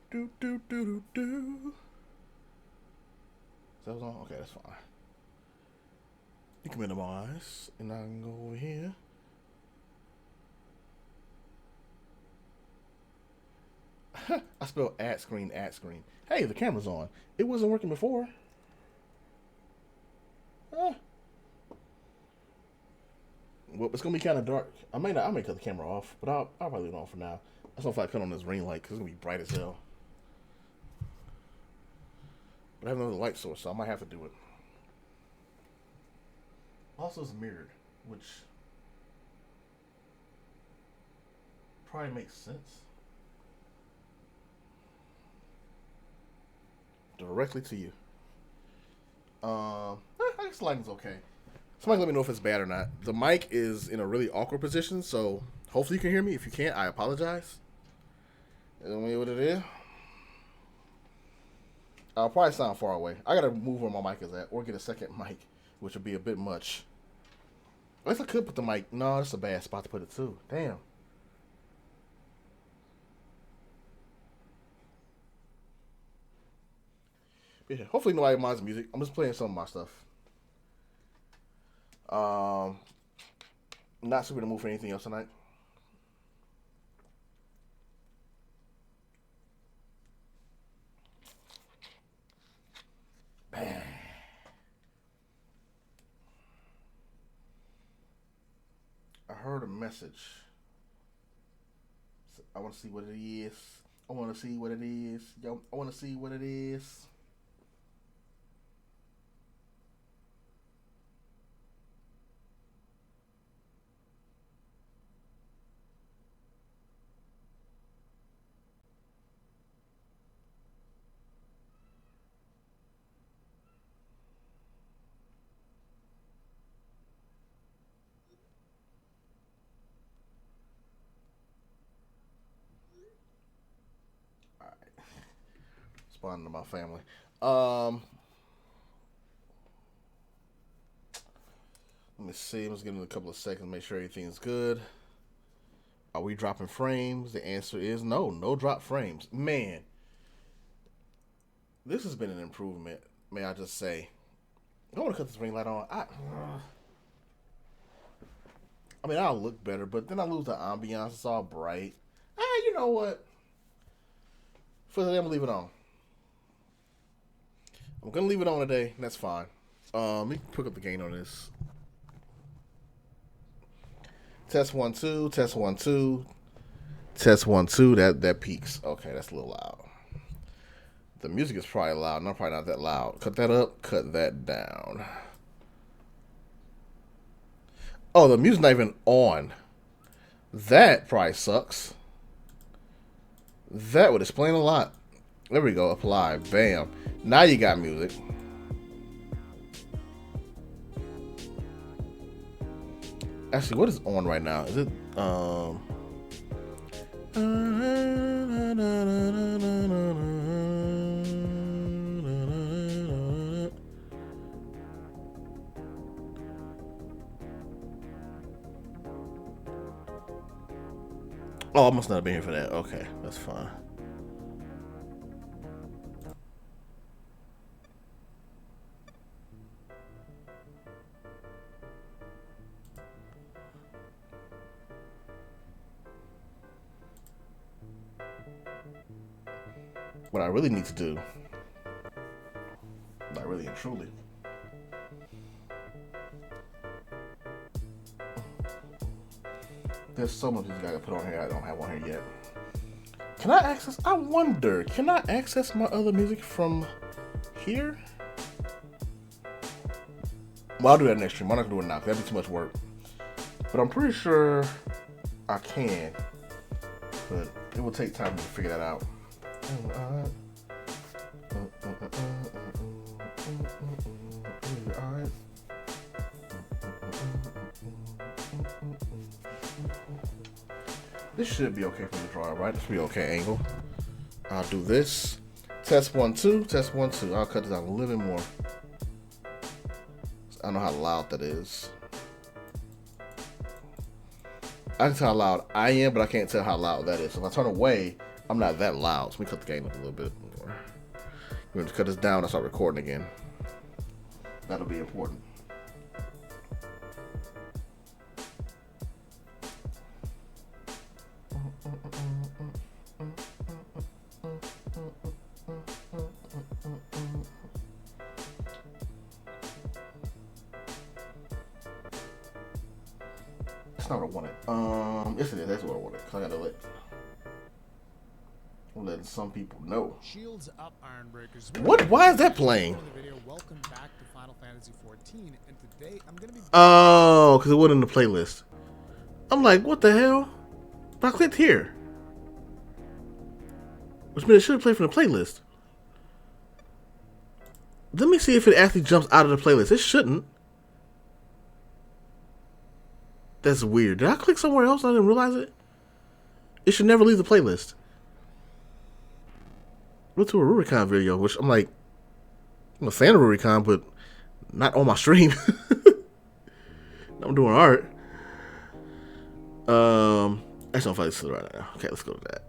Do do do do do. That was on. Okay, that's fine. You can minimize, and I can go over here. I spelled ad screen, ad screen. Hey, the camera's on. It wasn't working before. Huh. Well, it's gonna be kind of dark. I may not. I may cut the camera off, but I'll probably leave it on for now. I don't feel like cut on this ring light because it's gonna be bright as hell. But I have another light source, so I might have to do it. Also, it's mirrored, which probably makes sense. Directly to you. I guess the lighting's okay. Somebody let me know if it's bad or not. The mic is in a really awkward position, so hopefully you can hear me. If you can't, I apologize. Tell me what it is. I'll probably sound far away. I gotta move where my mic is at, or get a second mic, which would be a bit much. I guess I could put the mic. No, that's a bad spot to put it too. Damn. Yeah, hopefully nobody minds the music. I'm just playing some of my stuff. Um, Not super in the mood for anything else tonight. Bang. I heard a message. I want to see what it is. I want to see what it is. Yo, I want to see what it is. All right. Responding to my family. Um, Let me see. I'm just giving it a couple of seconds, make sure everything's good. Are we dropping frames? The answer is no. No drop frames. Man, this has been an improvement. May I just say? I want to cut this ring light on. I mean, I'll look better, but then I lose the ambiance. It's all bright. You know what? For today, I'm gonna leave it on. I'm gonna leave it on today. That's fine. Let me pick up the gain on this. Test 1 2. Test 1 2. Test 1 2. That peaks. Okay, that's a little loud. The music is probably loud. No, probably not that loud. Cut that up. Cut that down. Oh, the music's not even on. That probably sucks. That would explain a lot. There we go. Apply. Bam. Now you got music. Actually, what is on right now? Is it Oh, I must not have been here for that. Okay, that's fine. What I really need to do, not really and truly, there's so much music I gotta put on here I don't have on here yet. Can I access? I wonder. Can I access my other music from here? Well, I'll do that next stream. I'm not gonna do it now. 'Cause that'd be too much work. But I'm pretty sure I can. But it will take time to figure that out. Alright. This should be okay for the draw, right? This should be okay angle. I'll do this. Test 1 2. Test 1 2. I'll cut this down a little bit more. I don't know how loud that is. I can tell how loud I am, but I can't tell how loud that is. So if I turn away, I'm not that loud, so let me cut the gain up a little bit more. We're going to cut this down and start recording again. That'll be important. That's not what I wanted. Yes it is, that's what I wanted. Cause I gotta let some people know. Shields up, Ironbreakers. What? Why is that playing? Welcome back to Final Fantasy 14, and today I'm gonna be. Oh, because it wasn't in the playlist. I'm like, what the hell? But I clicked here, which means it should have played from the playlist. Let me see if it actually jumps out of the playlist. It shouldn't. That's weird. Did I click somewhere else and I didn't realize it? It should never leave the playlist. Went to a Rurikon video, which I'm like, I'm a fan of Rurikon, but not on my stream. I'm doing art. Actually, I'm fighting still right now. Okay, let's go to that.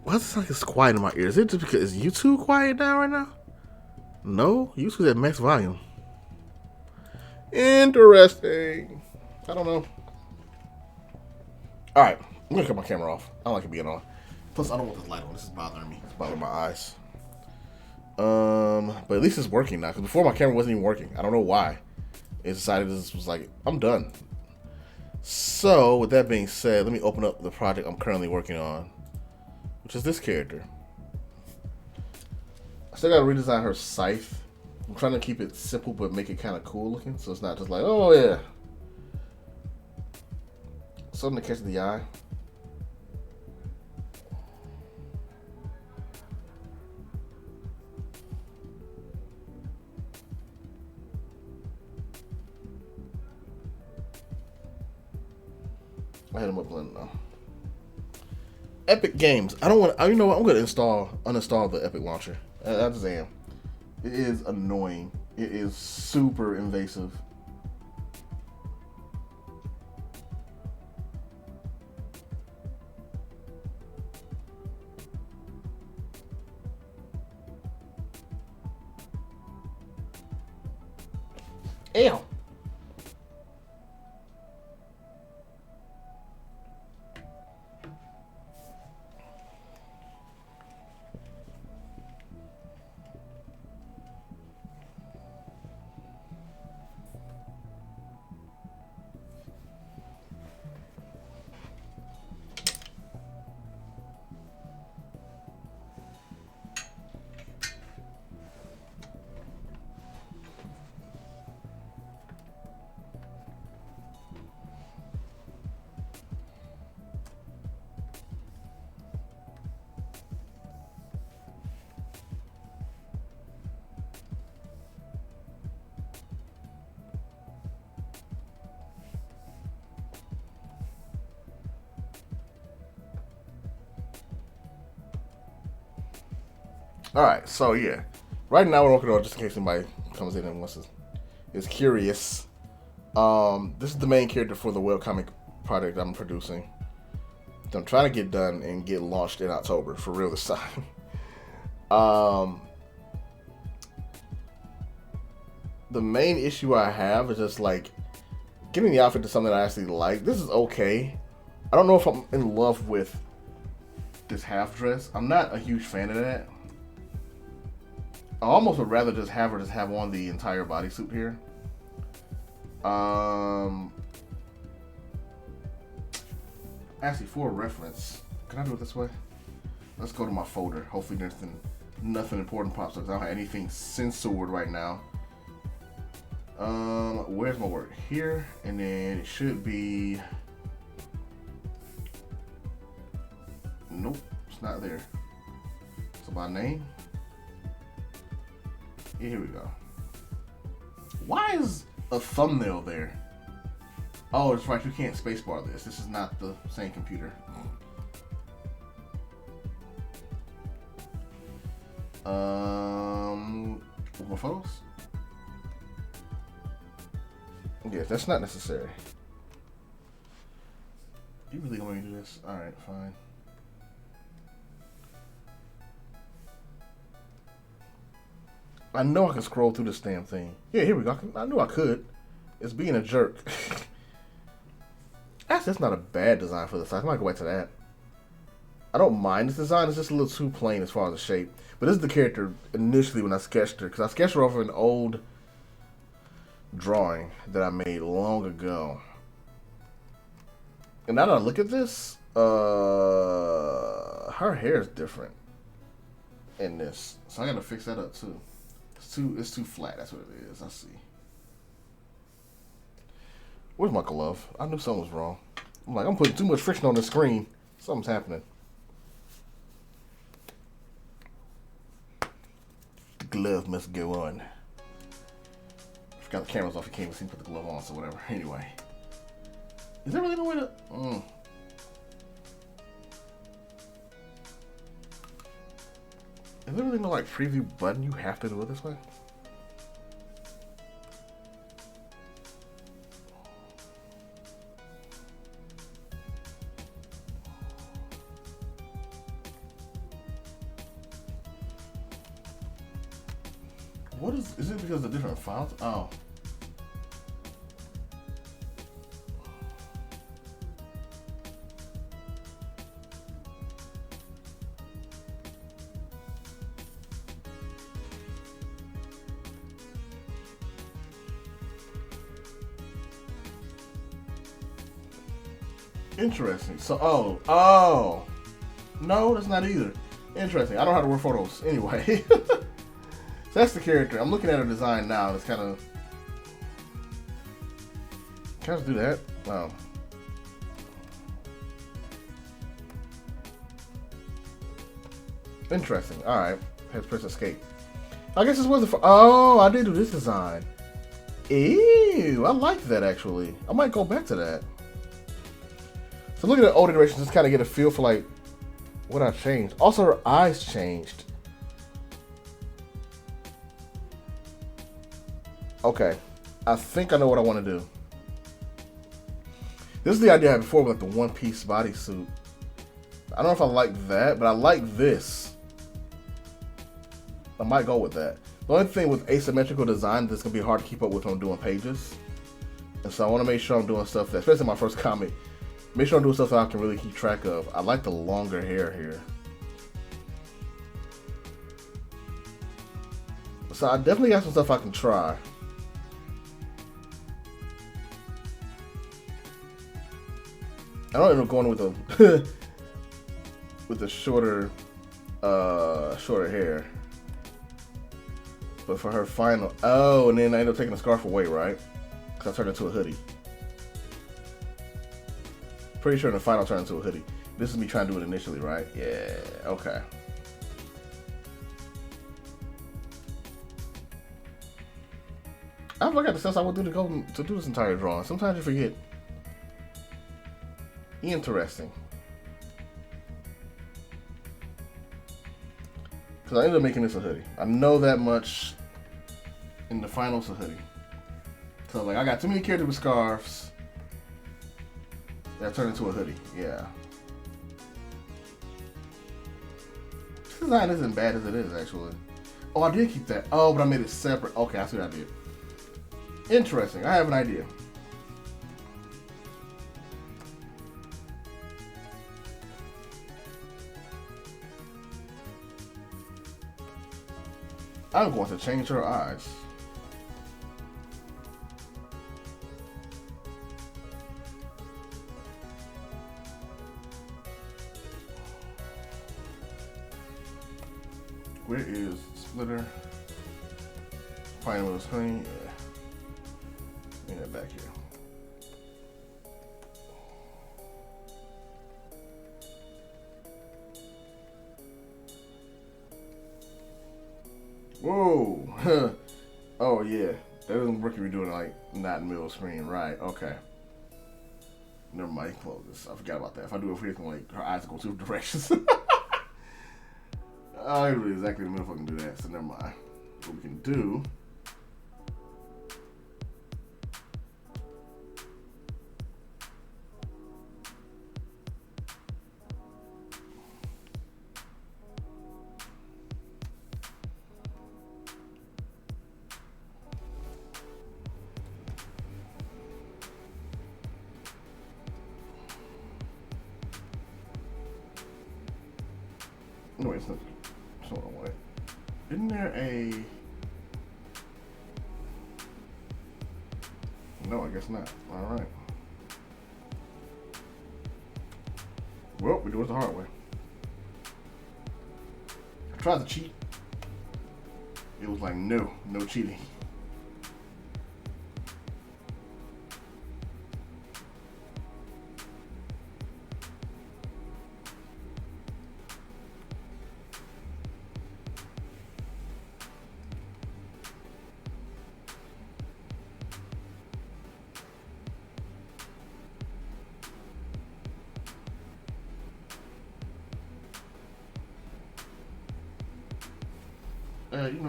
Why does it sound like it's quiet in my ears? Is it just because is YouTube quiet now right now? No, YouTube's at max volume. Interesting. I don't know. Alright, I'm gonna cut my camera off. I don't like it being on. Plus, I don't want this light on. This is bothering me. It's bothering my eyes. But at least it's working now. Because before my camera wasn't even working. I don't know why. It decided this was like, I'm done. So, with that being said, let me open up the project I'm currently working on, which is this character. I still gotta redesign her scythe. I'm trying to keep it simple but make it kind of cool looking, so it's not just like, oh yeah, something to catch the eye. I had him up blending now. Epic Games. I don't want. You know what? I'm gonna uninstall the Epic launcher. I just am. It is annoying. It is super invasive. Ew. All right, so yeah, right now we're working on, just in case somebody comes in and is curious. This is the main character for the webcomic project I'm producing. That I'm trying to get done and get launched in October for real this time. The main issue I have is just like getting the outfit to something I actually like. This is okay. I don't know if I'm in love with this half dress. I'm not a huge fan of that. I almost would rather just have her have on the entire bodysuit here. Actually, for reference, can I do it this way? Let's go to my folder. Hopefully nothing important pops up. I don't have anything censored right now. Where's my work? Here, and then it should be. Nope, it's not there. So my name. Yeah, here we go. Why is a thumbnail there? Oh, that's right. You can't spacebar this. This is not the same computer. More photos? Yeah, that's not necessary. You really want me to do this? Alright, fine. I know I can scroll through this damn thing. Yeah, here we go. I knew I could. It's being a jerk. That's not a bad design for the site. I might go back to that. I don't mind this design. It's just a little too plain as far as the shape. But this is the character initially when I sketched her. Because I sketched her over an old drawing that I made long ago. And now that I look at this, her hair is different in this. So I gotta fix that up too. It's too flat, that's what it is. I see. Where's my glove? I knew something was wrong. I'm putting too much friction on the screen. Something's happening. The glove must go on. Forgot the camera's off, you can't even see me put the glove on, so whatever. Anyway. Is there really no way to... Is there really no like preview button you have to do it this way? What is it because of different files? Oh. Interesting. So, oh. No, that's not either. Interesting. I don't know how to work photos. Anyway. So that's the character. I'm looking at her design now. It's kind of... Can I just do that? Wow. Interesting. Alright. Let's press escape. I guess this was the... Oh, I did do this design. Ew. I like that, actually. I might go back to that. So looking at old iterations, just kind of get a feel for, like, what I changed. Also, her eyes changed. Okay, I think I know what I want to do. This is the idea I had before with like the one-piece bodysuit. I don't know if I like that, but I like this. I might go with that. The only thing with asymmetrical design that's going to be hard to keep up with when I'm doing pages. And so I want to make sure I'm doing stuff that, especially my first comic, make sure I'm doing stuff that I can really keep track of. I like the longer hair here. So I definitely got some stuff I can try. I don't end up going with the with the shorter hair. But for her final, and then I end up taking the scarf away, right? Because I turned it into a hoodie. Pretty sure in the final turned into a hoodie. This is me trying to do it initially, right? Yeah. Okay. I forgot the steps I would do to do this entire drawing. Sometimes you forget. Interesting. Because I ended up making this a hoodie. I know that much. In the finals, a hoodie. So like, I got too many characters with scarves. That turned into a hoodie. Yeah. This design isn't bad as it is, actually. Oh, I did keep that. Oh, but I made it separate. Okay, I see what I did. Interesting. I have an idea. I'm going to change her eyes. Where is splitter? Find little screen. Yeah. Bring that back here. Whoa! Oh yeah, that doesn't work if you're doing like not in the middle of the screen, right? Okay. Never mind. Close this. I forgot about that. If I do it for you, like her eyes go two directions. I don't know exactly in the middle if I can do that, so never mind. what we can do. No, it's not. It's not what. Isn't there a? No, I guess not. All right. Well, we do it the hard way. I tried to cheat. It was like no cheating.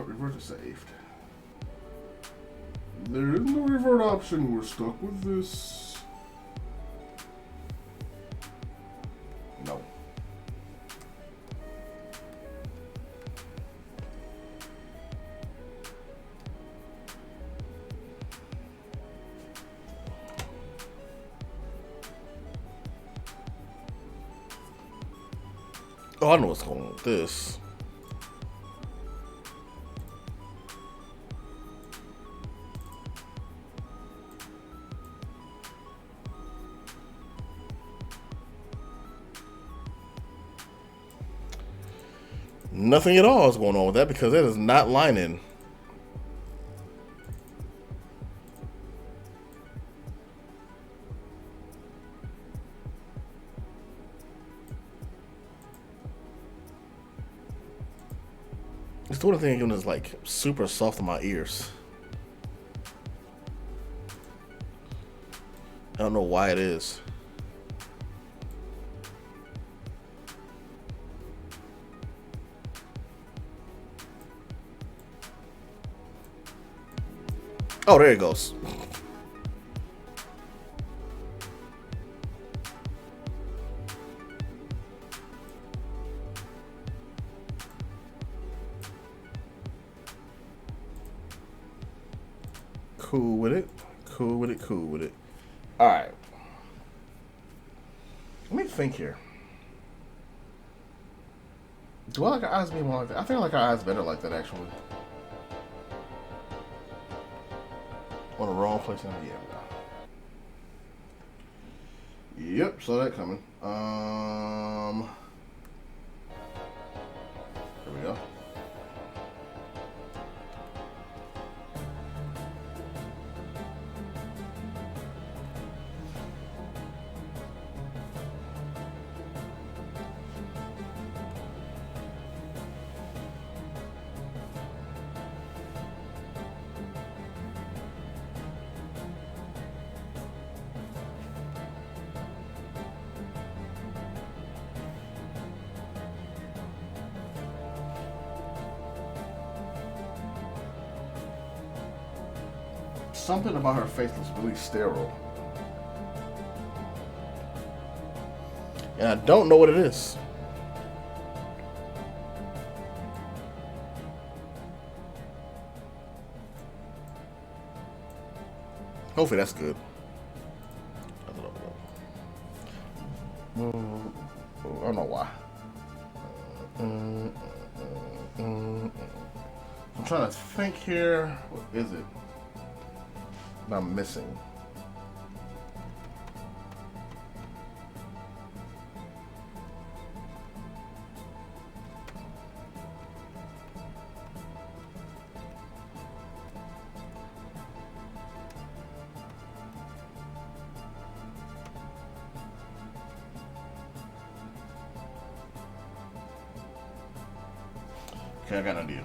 Revert is saved. There is no revert option. We're stuck with this. No. Oh, I know what's going on with this. Nothing at all is going on with that because that is not lining. It's the only thing again is like super soft in my ears. I don't know why it is. Oh, there it goes. Cool with it. Cool with it. Cool with it. All right. Let me think here. Do I like our eyes being more like that? I think I like our eyes better like that, actually. On the wrong place. Yeah. Yep, saw that coming. There we go. Something about her face looks really sterile. And I don't know what it is. Hopefully that's good. I don't know why. I'm trying to think here. What is it? I'm missing. Okay, I got an idea.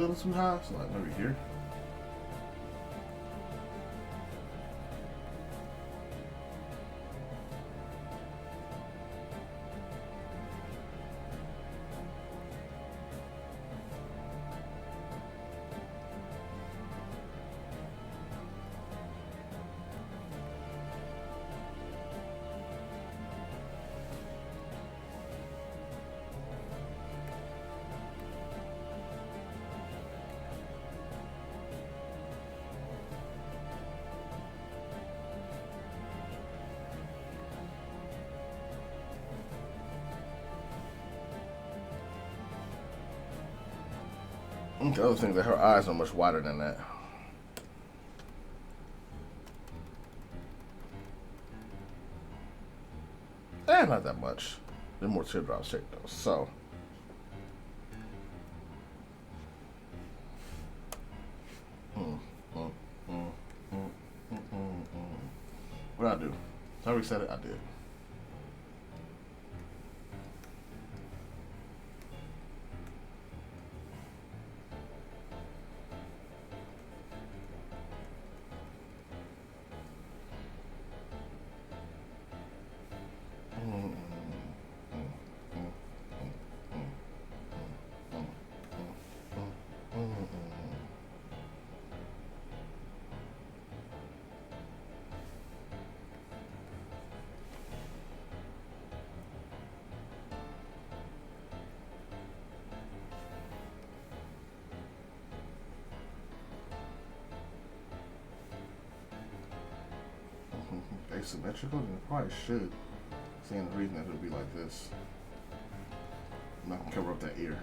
little too high. So like maybe here. The other thing is that her eyes are much wider than that. Not that much. They're more teardrop shaped though. So what did I do? Did I reset it? I did. Asymmetrical? And it probably should. Seeing the reason that it would be like this. I'm not gonna cover up that ear.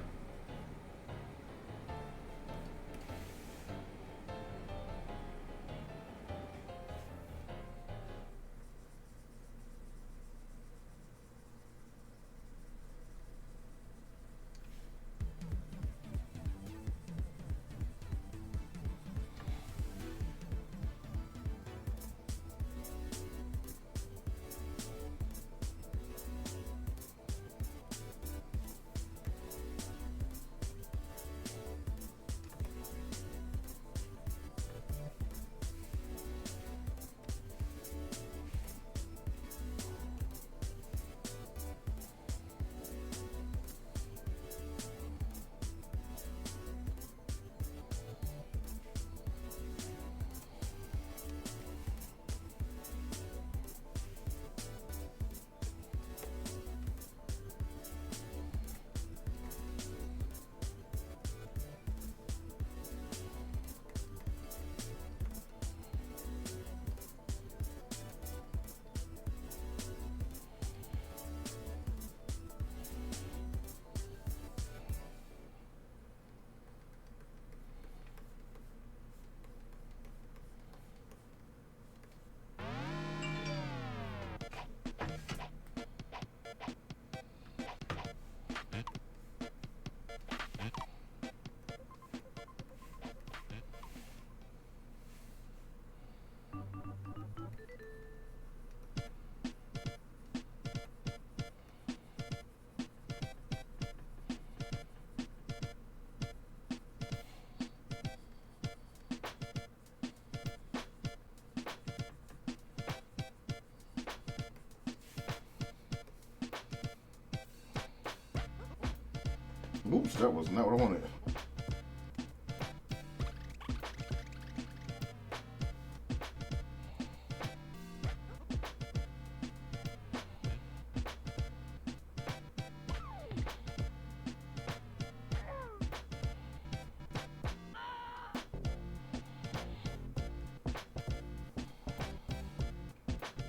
Oops, that was not what I wanted.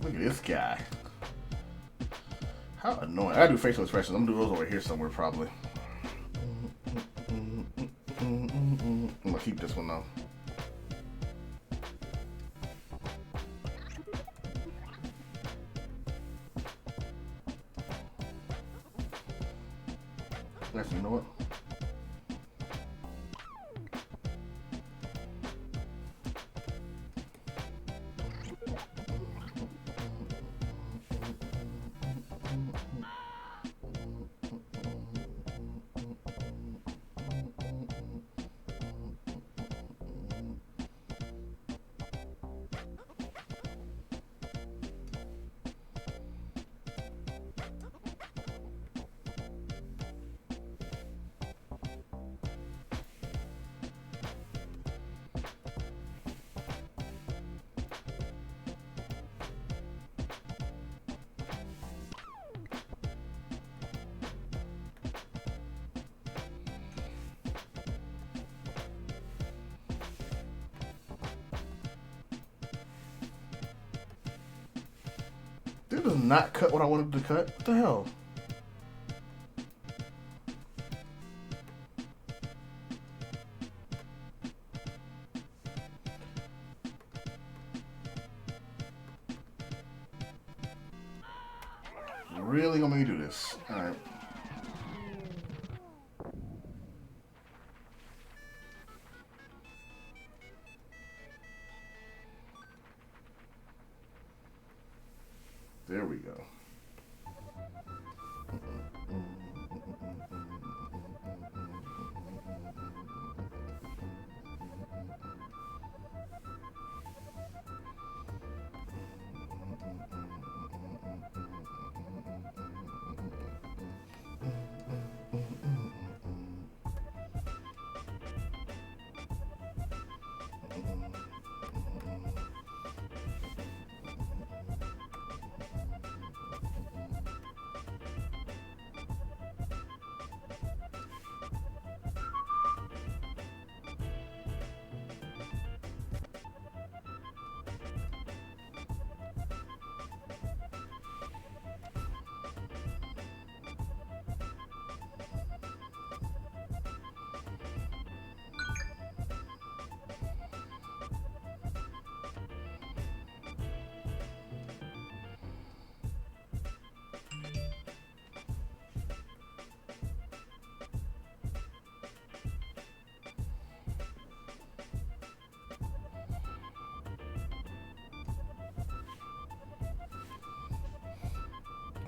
Look at this guy. How annoying. I do facial expressions. I'm gonna do those over here somewhere probably. I'm gonna keep this one though. Actually, you know what? This does not cut what I wanted to cut. What the hell? Really gonna make me do this? All right. There we go.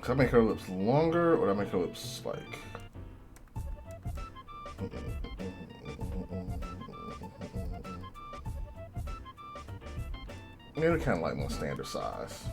Could I make her lips longer, or did I make her lips like? They're kind of like more standard size.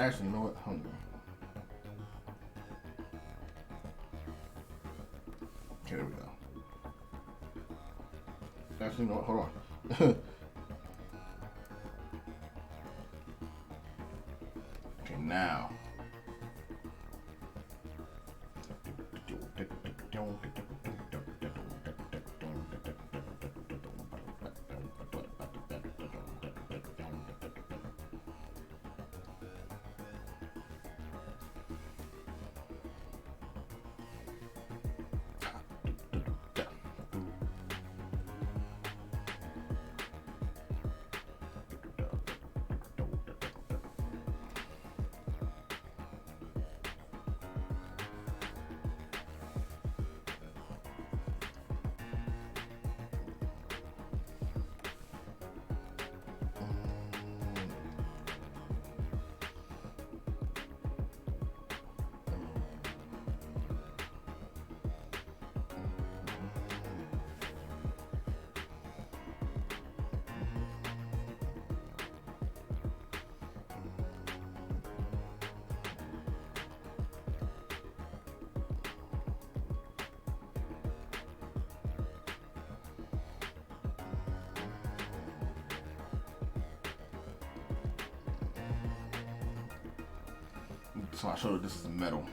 Actually, you know what? Hold on. Okay, there we go. Actually, you know what? Hold on. Okay, now. So I showed you this is the metal.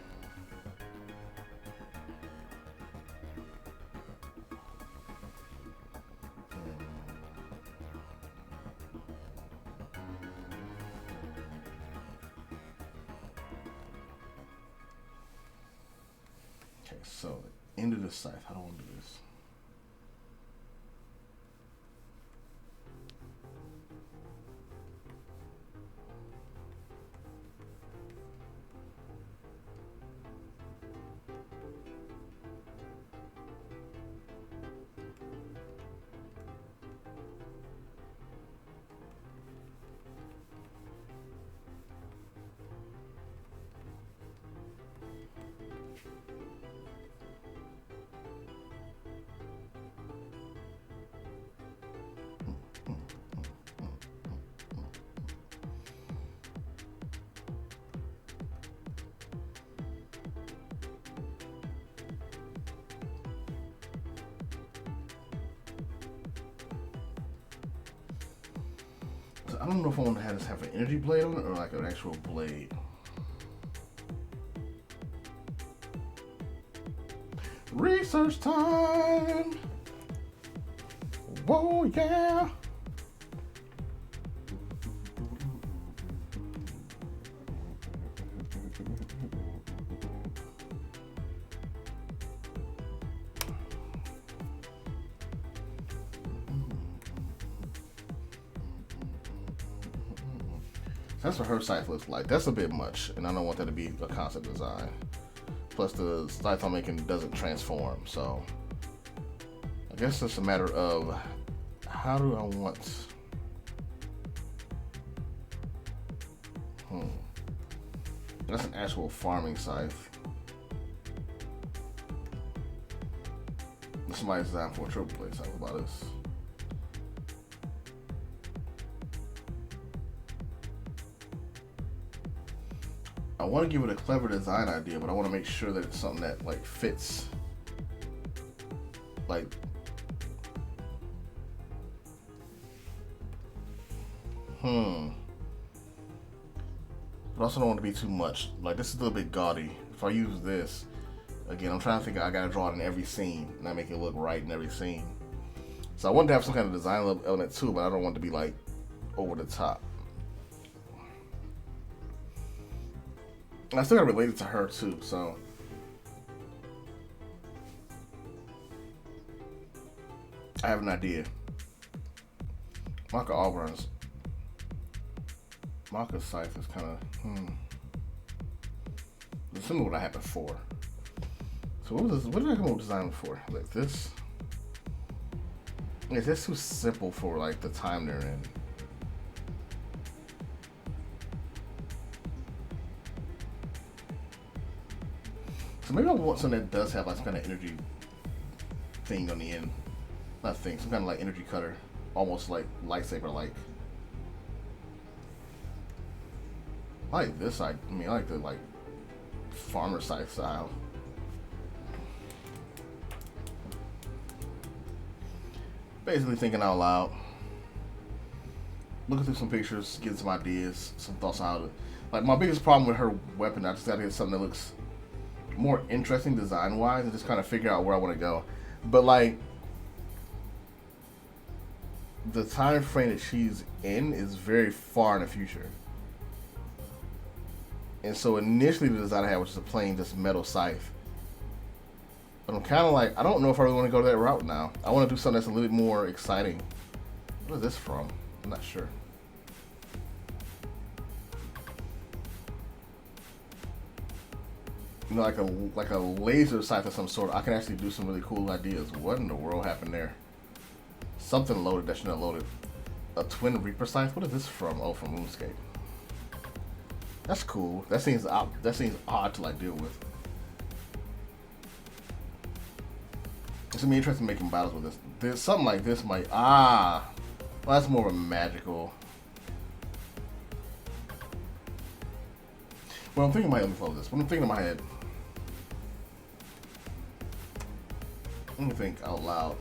Okay, so the end of the scythe. How do I want to do this? I don't know if I want to have this have an energy blade on it or like an actual blade. Research time! Whoa, yeah! That's what her scythe looks like. That's a bit much, and I don't want that to be a concept design. Plus, the scythe I'm making doesn't transform, so I guess it's a matter of how do I want. That's an actual farming scythe. Somebody's designed for a triple blade scythe. What about this? I want to give it a clever design idea, but I want to make sure that it's something that like fits. Like, but I also don't want to be too much. Like, this is a little bit gaudy. If I use this, again, I'm trying to think I gotta draw it in every scene, and I make it look right in every scene. So I want to have some kind of design element too, but I don't want it to be like over the top. And I still gotta relate it to her too, so. I have an idea. Maka Auburn's. Maka's scythe is kind of, It's similar to what I had before. So what did I come up with design before? Like this? Is this too simple for like the time they're in? So maybe I want something that does have like some kind of energy thing on the end. Not thing, some kind of like energy cutter. Almost like lightsaber like. I like this side. I mean, I like the like farmer side style. Basically thinking out loud. Looking through some pictures, getting some ideas, some thoughts on how to. Like, my biggest problem with her weapon, I just gotta get something that looks more interesting design wise and just kind of figure out where I want to go. But, like, the time frame that she's in is very far in the future. And so, initially, the design I had was just a plain, just metal scythe. But I'm kind of like, I don't know if I really want to go that route now. I want to do something that's a little bit more exciting. What is this from? I'm not sure. You know, like a laser scythe of some sort. I can actually do some really cool ideas. What in the world happened there? Something loaded that shouldn't have loaded. A twin reaper scythe. What is this from? Oh, from RuneScape. That's cool. That seems odd to like deal with. It's gonna be interesting making battles with this. There's something like this might well, that's more of a magical. Well, I'm thinking let me follow this. What I'm thinking in my head. Let me think out loud.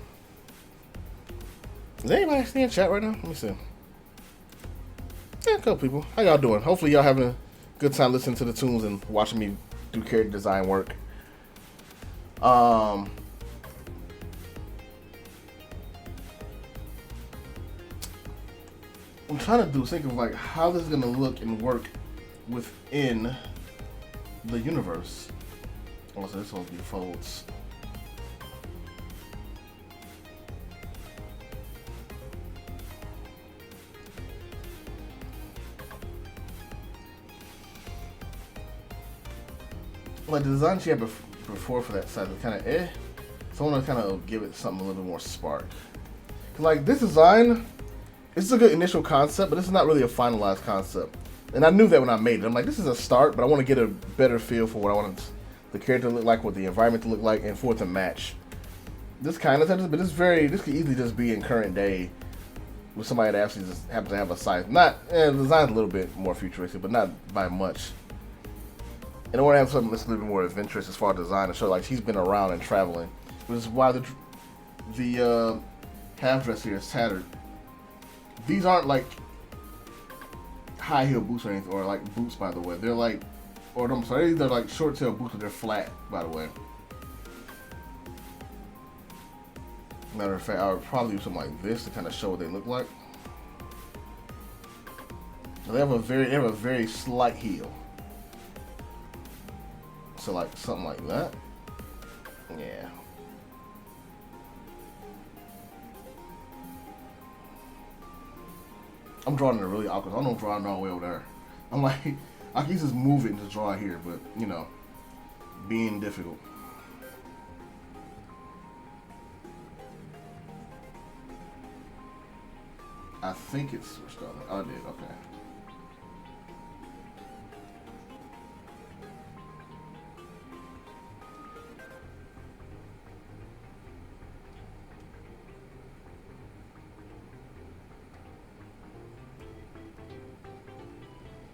Is anybody actually in chat right now? Let me see. Yeah, a couple people. How y'all doing? Hopefully y'all having a good time listening to the tunes and watching me do character design work. I'm trying to think of like how this is gonna look and work within the universe. Oh, so this will be folds. Like the design she had before for that side was kind of so I want to kind of give it something a little bit more spark. Like this design, it's a good initial concept, but this is not really a finalized concept. And I knew that when I made it. I'm like, this is a start, but I want to get a better feel for what I want the character to look like, what the environment to look like, and for it to match. This kind of touches, but this could easily just be in current day with somebody that actually just happens to have a scythe. The design's a little bit more futuristic, but not by much. And I want to have something that's a little bit more adventurous as far as design to show like she's been around and traveling, which is why the half dress here is tattered. These aren't like high heel boots or anything, or like boots by the way. They're like, I'm sorry, they're like short tail boots, but they're flat by the way. Matter of fact, I would probably do something like this to kind of show what they look like. So they have a very slight heel. So like something like that. Yeah. I'm drawing it really awkward. I don't draw it all the way over there. I'm like, I can just move it and just draw it here, but you know, being difficult. I think it's switched on. Oh, I did. Okay.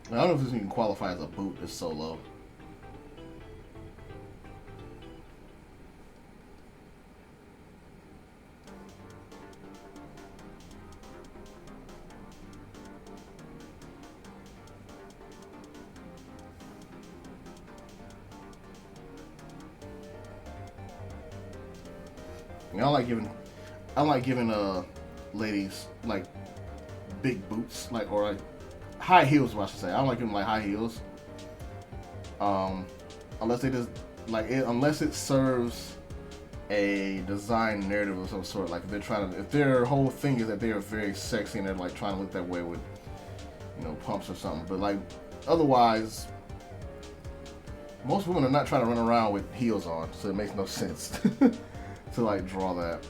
I don't know if this even qualify as a boot. It's so low. I don't like giving ladies like big boots, like or like high heels. What I should say. I don't like giving like high heels. Unless they just like it, unless it serves a design narrative of some sort. Like if their whole thing is that they are very sexy and they're like trying to look that way with, you know, pumps or something. But like otherwise, most women are not trying to run around with heels on, so it makes no sense to like draw that.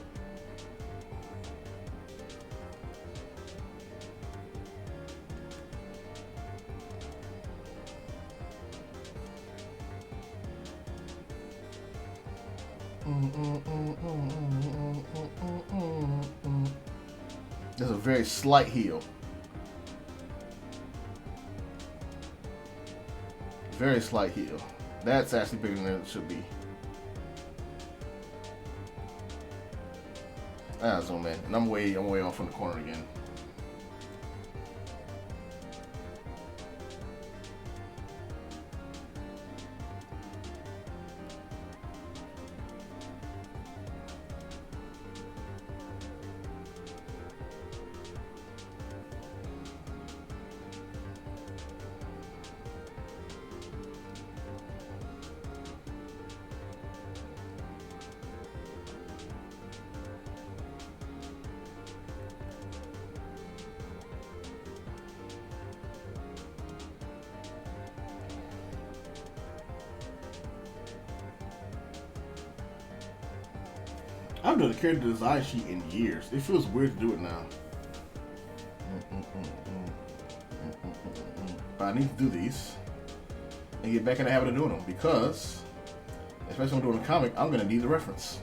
There's a very slight heel. Very slight heel. That's actually bigger than it should be. Zoom in, and I'm way off from the corner again. I haven't done a character design sheet in years. It feels weird to do it now. But I need to do these and get back in the habit of doing them because, especially when I'm doing a comic, I'm going to need the reference.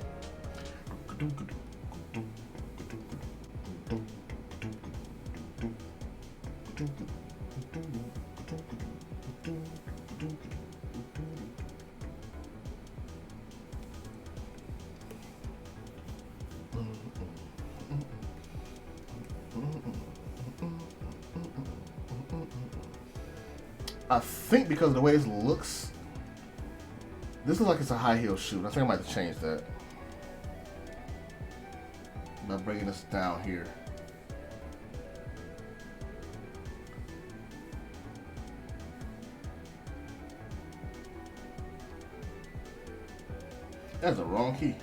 I think because of the way it looks, this looks like it's a high heel shoe. I think I might have to change that by bringing this down here. That's the wrong key.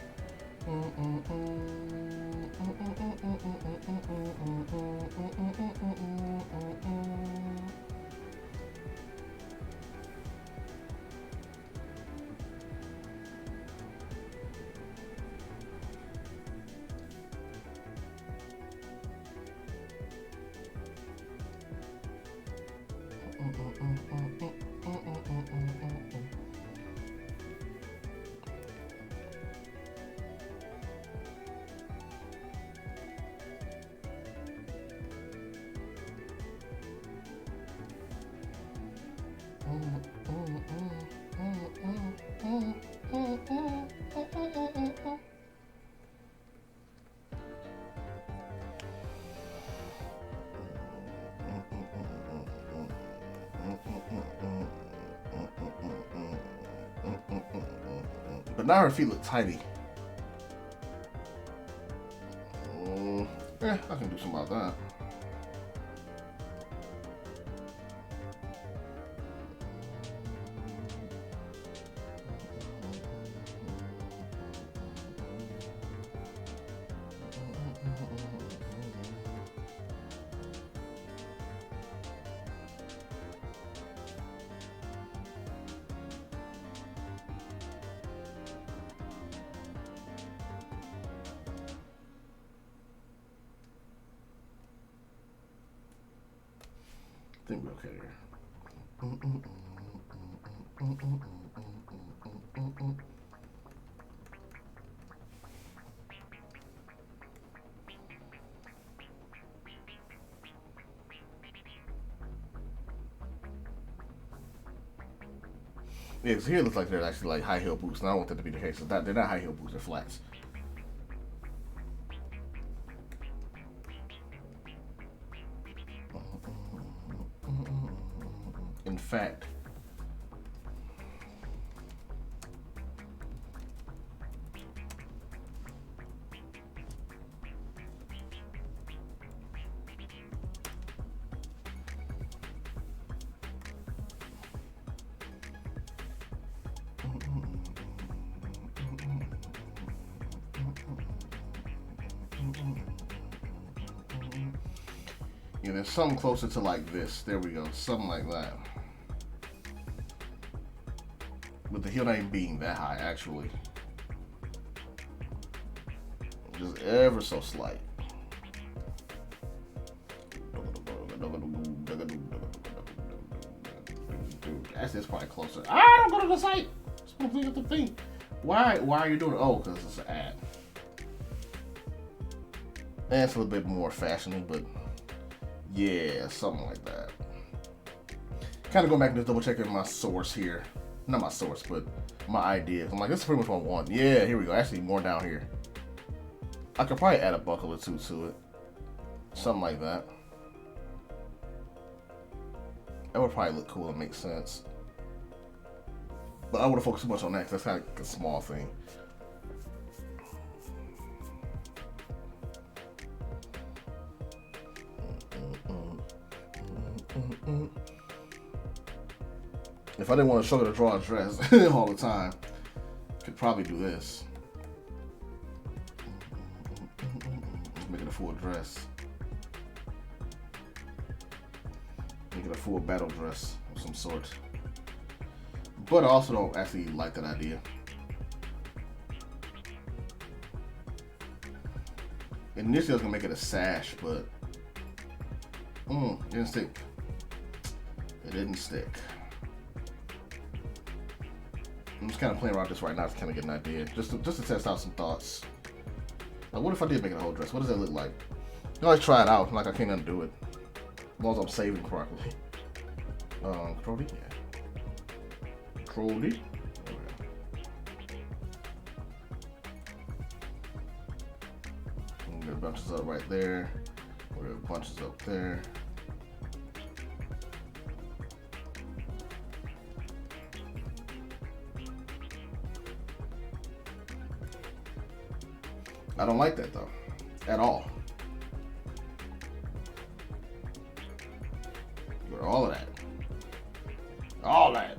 But now her feet look tidy. I can do something about that. I think we're okay here. Yeah, because here it looks like they're actually like high heel boots, and I don't want that to be the case. They're not high heel boots, they're flats. In fact, yeah, there's something closer to like this. There we go, something like that. With the heel not even being that high, actually. Just ever so slight. Actually, it's probably closer. Don't go to the site. It's supposed to be the thing. Why are you doing it? Oh, because it's an ad. And it's a little bit more fashionable, but yeah, something like that. Kind of going back and just double checking my source here. Not my source, but my idea. I'm like, this is pretty much what I want. Yeah, here we go. Actually, more down here. I could probably add a buckle or two to it. Something like that. That would probably look cool and make sense. But I wouldn't focus too much on that because that's kind of like a small thing. If I didn't want to show you to draw a dress all the time, could probably do this. Make it a full dress. Make it a full battle dress of some sort. But I also don't actually like that idea. Initially I was gonna make it a sash, but it didn't stick. It didn't stick. I'm just kind of playing around with this right now to kind of get an idea, just to test out some thoughts. Like, what if I did make it a whole dress? What does that look like? I always try it out. Like, I can't undo it, as long as I'm saving properly. Control D, yeah. Control D. Get bunches up right there. We're bunches up there. I don't like that though, at all. Get all of that. All that.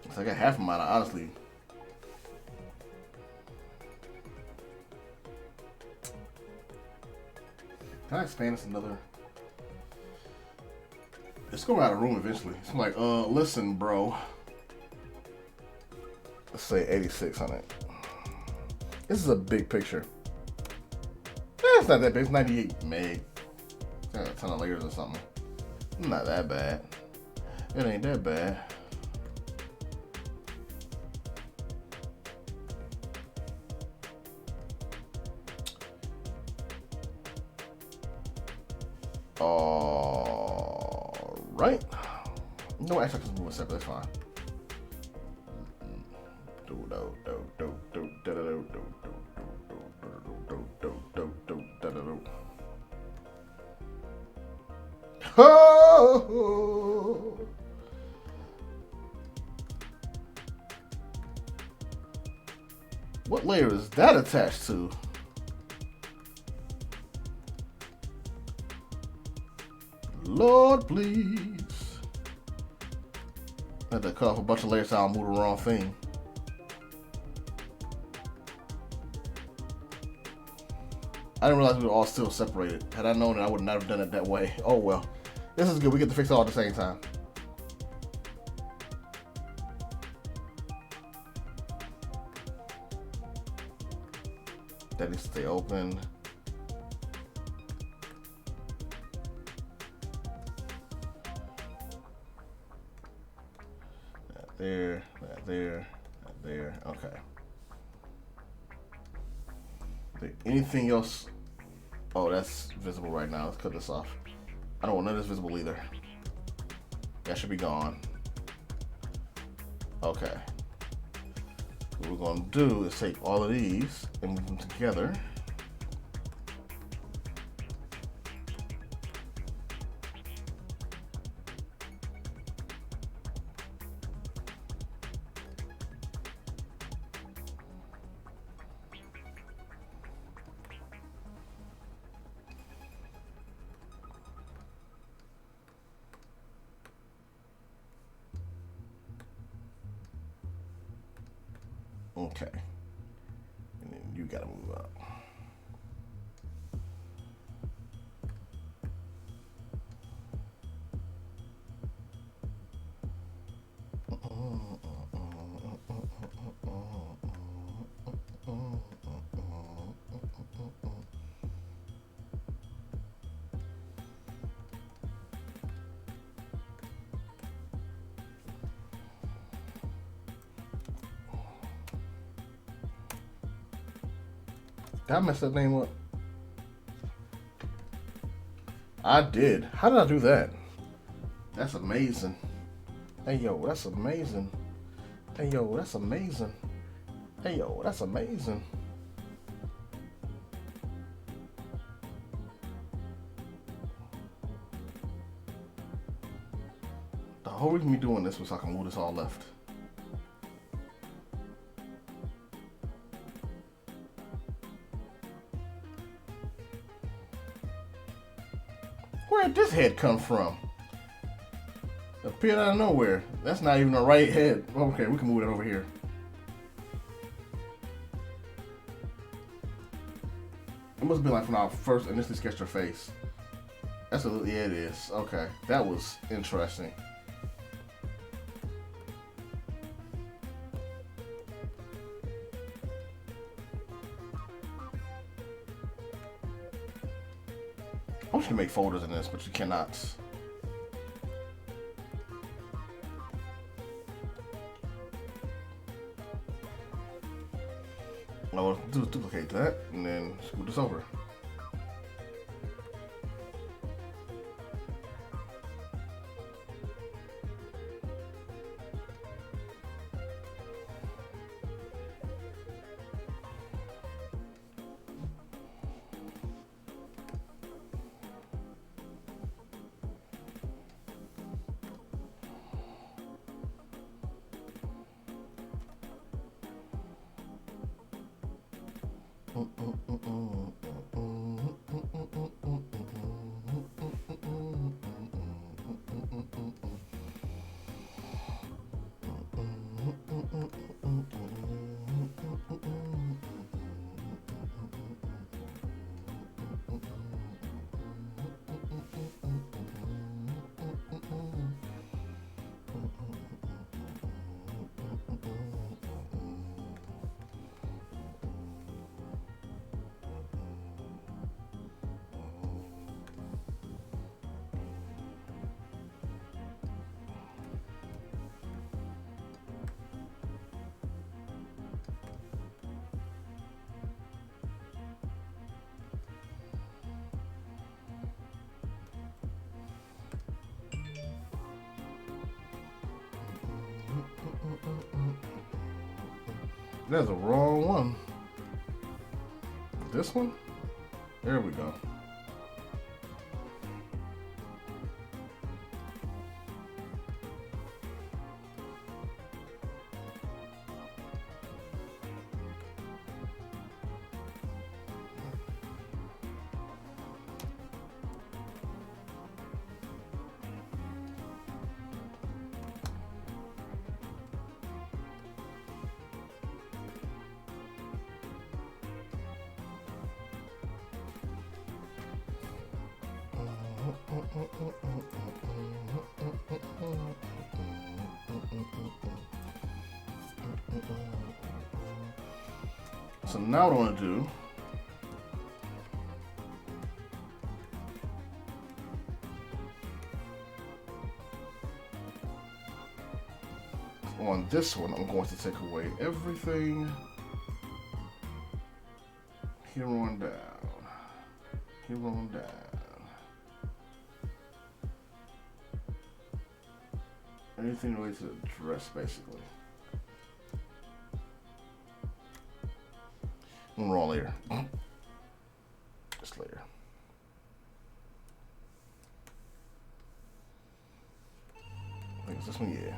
It's like a half of mine, honestly. Can I expand this another? It's going out of room eventually. It's like, listen, bro. Let's say 86 on it. This is a big picture. It's not that big. It's 98 meg. It's got a ton of layers or something. Not that bad. It ain't that bad. All right. No, actually, I can move a separate. That's fine. Oh! What layer is that attached to? Lord, please. I had to cut off a bunch of layers so I don't move the wrong thing. I didn't realize we were all still separated. Had I known it, I would not have done it that way. Oh well. This is good. We get to fix it all at the same time. That needs to stay open. That there, that there, that there. Okay. Anything else? Oh, that's visible right now. Let's cut this off. I don't want none of this visible either. That should be gone. Okay. What we're going to do is take all of these and move them together. Okay. And then you gotta move up. Did I mess that name up? I did. How did I do that? That's amazing. Hey, yo, that's amazing. Hey, yo, that's amazing. Hey, yo, that's amazing. The whole reason me doing this was so I can move this all left. Where did this head come from? Appeared out of nowhere. That's not even the right head. Okay, we can move it over here. It must have been like when I first initially sketched her face. That's what yeah, it is. Okay, that was interesting. I wish you could make folders in this, but you cannot. I'll duplicate that and then scoot this over. That's the wrong one. This one? There we go. So now what I want to do on this one, I'm going to take away everything here on down. Here on down. Anything related to the dress, basically. One raw layer. This layer. I think it's this one, yeah.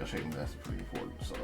Shaping that's pretty important, so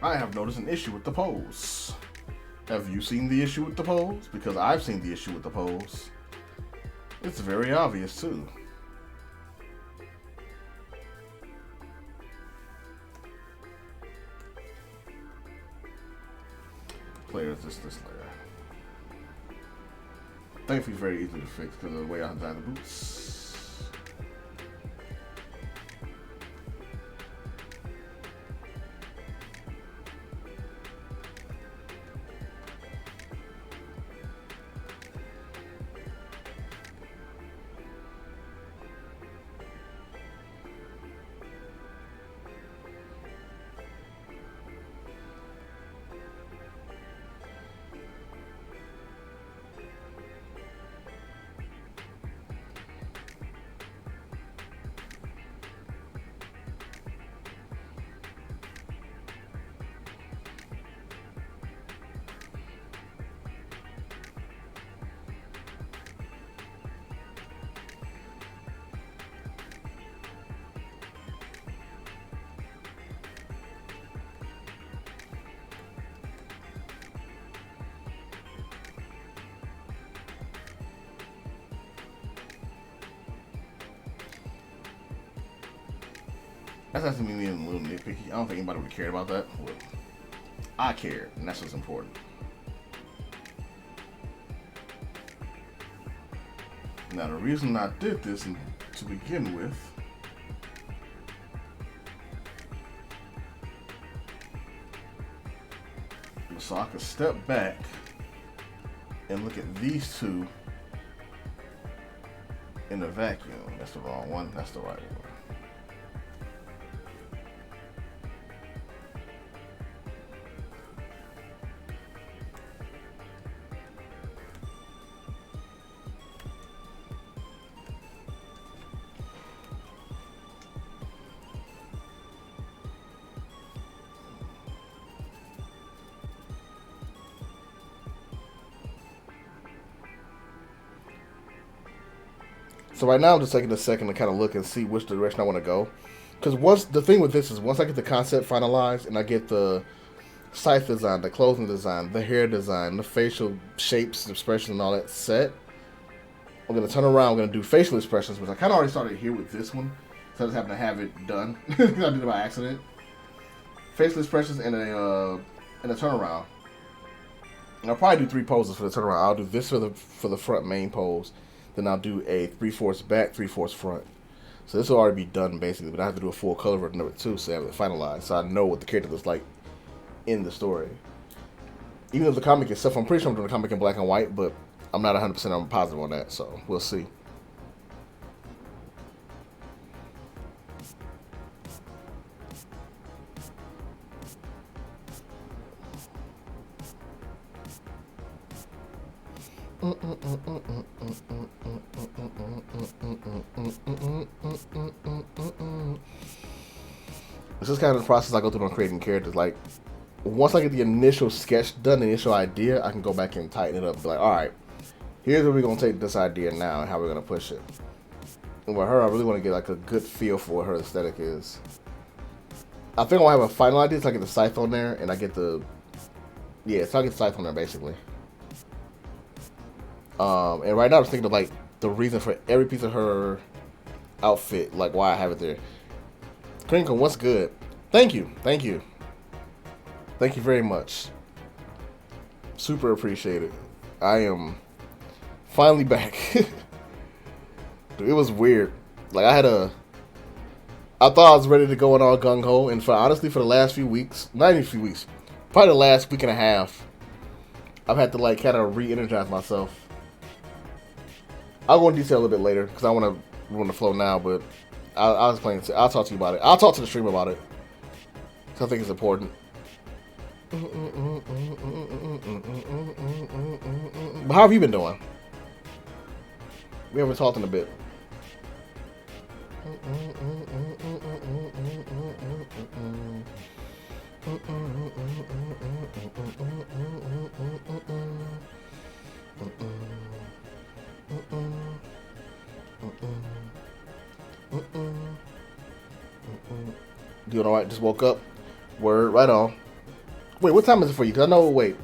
I have noticed an issue with the pose. Have you seen the issue with the pose? Because I've seen the issue with the pose. It's very obvious too. Player is this layer. Thankfully, very easy to fix because of the way I designed the boots. That's actually me being a little nitpicky. I don't think anybody would care about that. Well, I care, and that's what's important. Now, the reason I did this to begin with was so I could step back and look at these two in a vacuum. That's the wrong one. That's the right one. So right now I'm just taking a second to kind of look and see which direction I want to go. Because the thing with this is once I get the concept finalized and I get the scythe design, the clothing design, the hair design, the facial shapes, expressions, and all that set, I'm going to turn around, I'm going to do facial expressions, which I kind of already started here with this one. So I just happen to have it done. I did it by accident. Facial expressions and a turnaround. And I'll probably do 3 poses for the turnaround. I'll do this for the front main pose. Then I'll do a 3/4 back, 3/4 front. So this will already be done basically, but I have to do a full color version of it too, so I have it finalized, so I know what the character looks like in the story. Even if the comic itself, I'm pretty sure I'm doing the comic in black and white, but I'm not 100% positive on that, so we'll see. This is kind of the process I go through on creating characters. Like, once I get the initial sketch done, the initial idea, I can go back and tighten it up and be like, alright, here's where we're going to take this idea now and how we're going to push it. And with her, I really want to get like a good feel for what her aesthetic is. I think I'll have a final idea so I get the scythe on there and I get the... Yeah, so I get the scythe on there basically. And right now I'm just thinking of like the reason for every piece of her outfit, like why I have it there. Crinkle, what's good? Thank you. Thank you. Thank you very much. Super appreciate it. I am finally back. Dude, it was weird. Like I thought I was ready to go in all gung-ho, and honestly for the last few weeks, not even a few weeks, probably the last week and a half, I've had to like kind of re-energize myself. I'll go into detail a little bit later because I want to ruin the flow now, but I'll explain. I'll talk to you about it. I'll talk to the stream about it. So I think it's important. But how have you been doing? We haven't talked in a bit. Doing alright, just woke up. Word, right on. Wait, what time is it for you? Because I know, wait.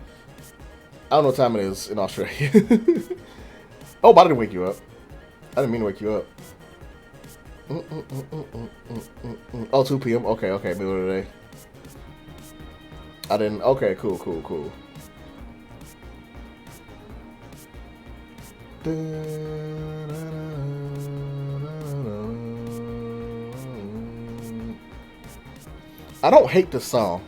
I don't know what time it is in Australia. Oh, but I didn't wake you up. I didn't mean to wake you up. Oh, 2 p.m. Okay, middle of the day. I didn't. Okay, cool. I don't hate this song.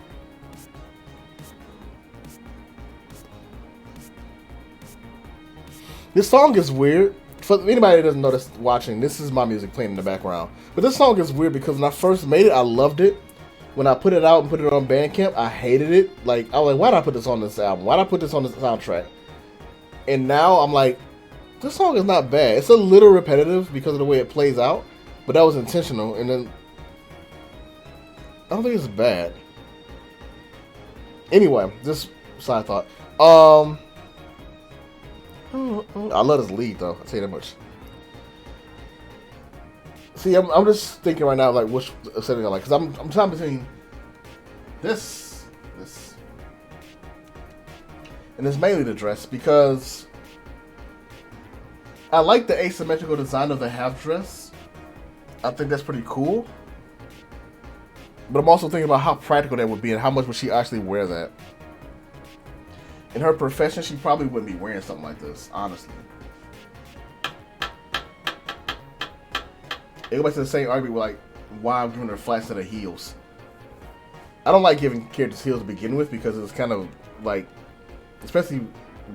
This song is weird. For anybody that doesn't know this watching, this is my music playing in the background. But this song is weird because when I first made it, I loved it. When I put it out and put it on Bandcamp, I hated it. Like, I was like, why did I put this on this album? Why did I put this on this soundtrack? And now I'm like, this song is not bad. It's a little repetitive because of the way it plays out. But that was intentional. And then, I don't think it's bad. Anyway, just side thought. I love this lead though. I'll tell you that much. See, I'm just thinking right now, like, which setting I like, because I'm trying between this, and it's mainly the dress because I like the asymmetrical design of the half dress. I think that's pretty cool. But I'm also thinking about how practical that would be and how much would she actually wear that. In her profession, she probably wouldn't be wearing something like this, honestly. It goes back to the same argument with, like, why I'm giving her flats to the heels. I don't like giving characters heels to begin with because it's kind of, like, especially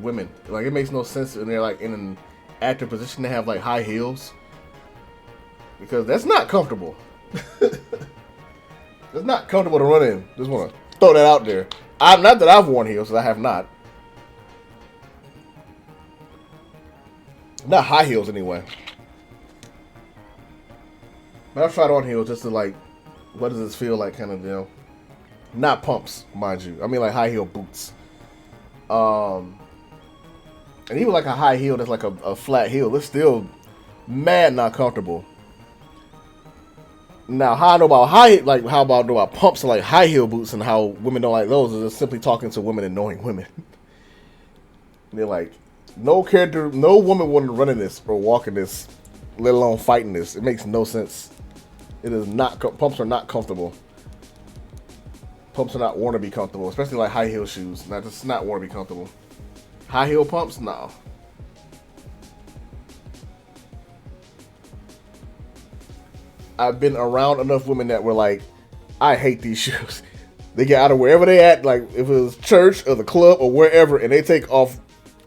women. Like, it makes no sense when they're, like, in an active position to have, like, high heels. Because that's not comfortable. It's not comfortable to run in. Just want to throw that out there. Not that I've worn heels, I have not. Not high heels, anyway. But I've tried on heels just to, like, what does this feel like kind of deal. Not pumps, mind you. I mean, like, high heel boots. And even, like, a high heel that's, like, a flat heel, it's still mad not comfortable. Now, how I know about how about pumps and, like, high heel boots and how women don't like those is just simply talking to women and knowing women. They're like, no woman wouldn't run in this or walk in this, let alone fight in this. It makes no sense. It is not, pumps are not comfortable. Pumps are not worn to be comfortable, especially like high heel shoes. Just not worn to be comfortable. High heel pumps, no. I've been around enough women that were like, I hate these shoes. They get out of wherever they at, like if it was church or the club or wherever, and they take off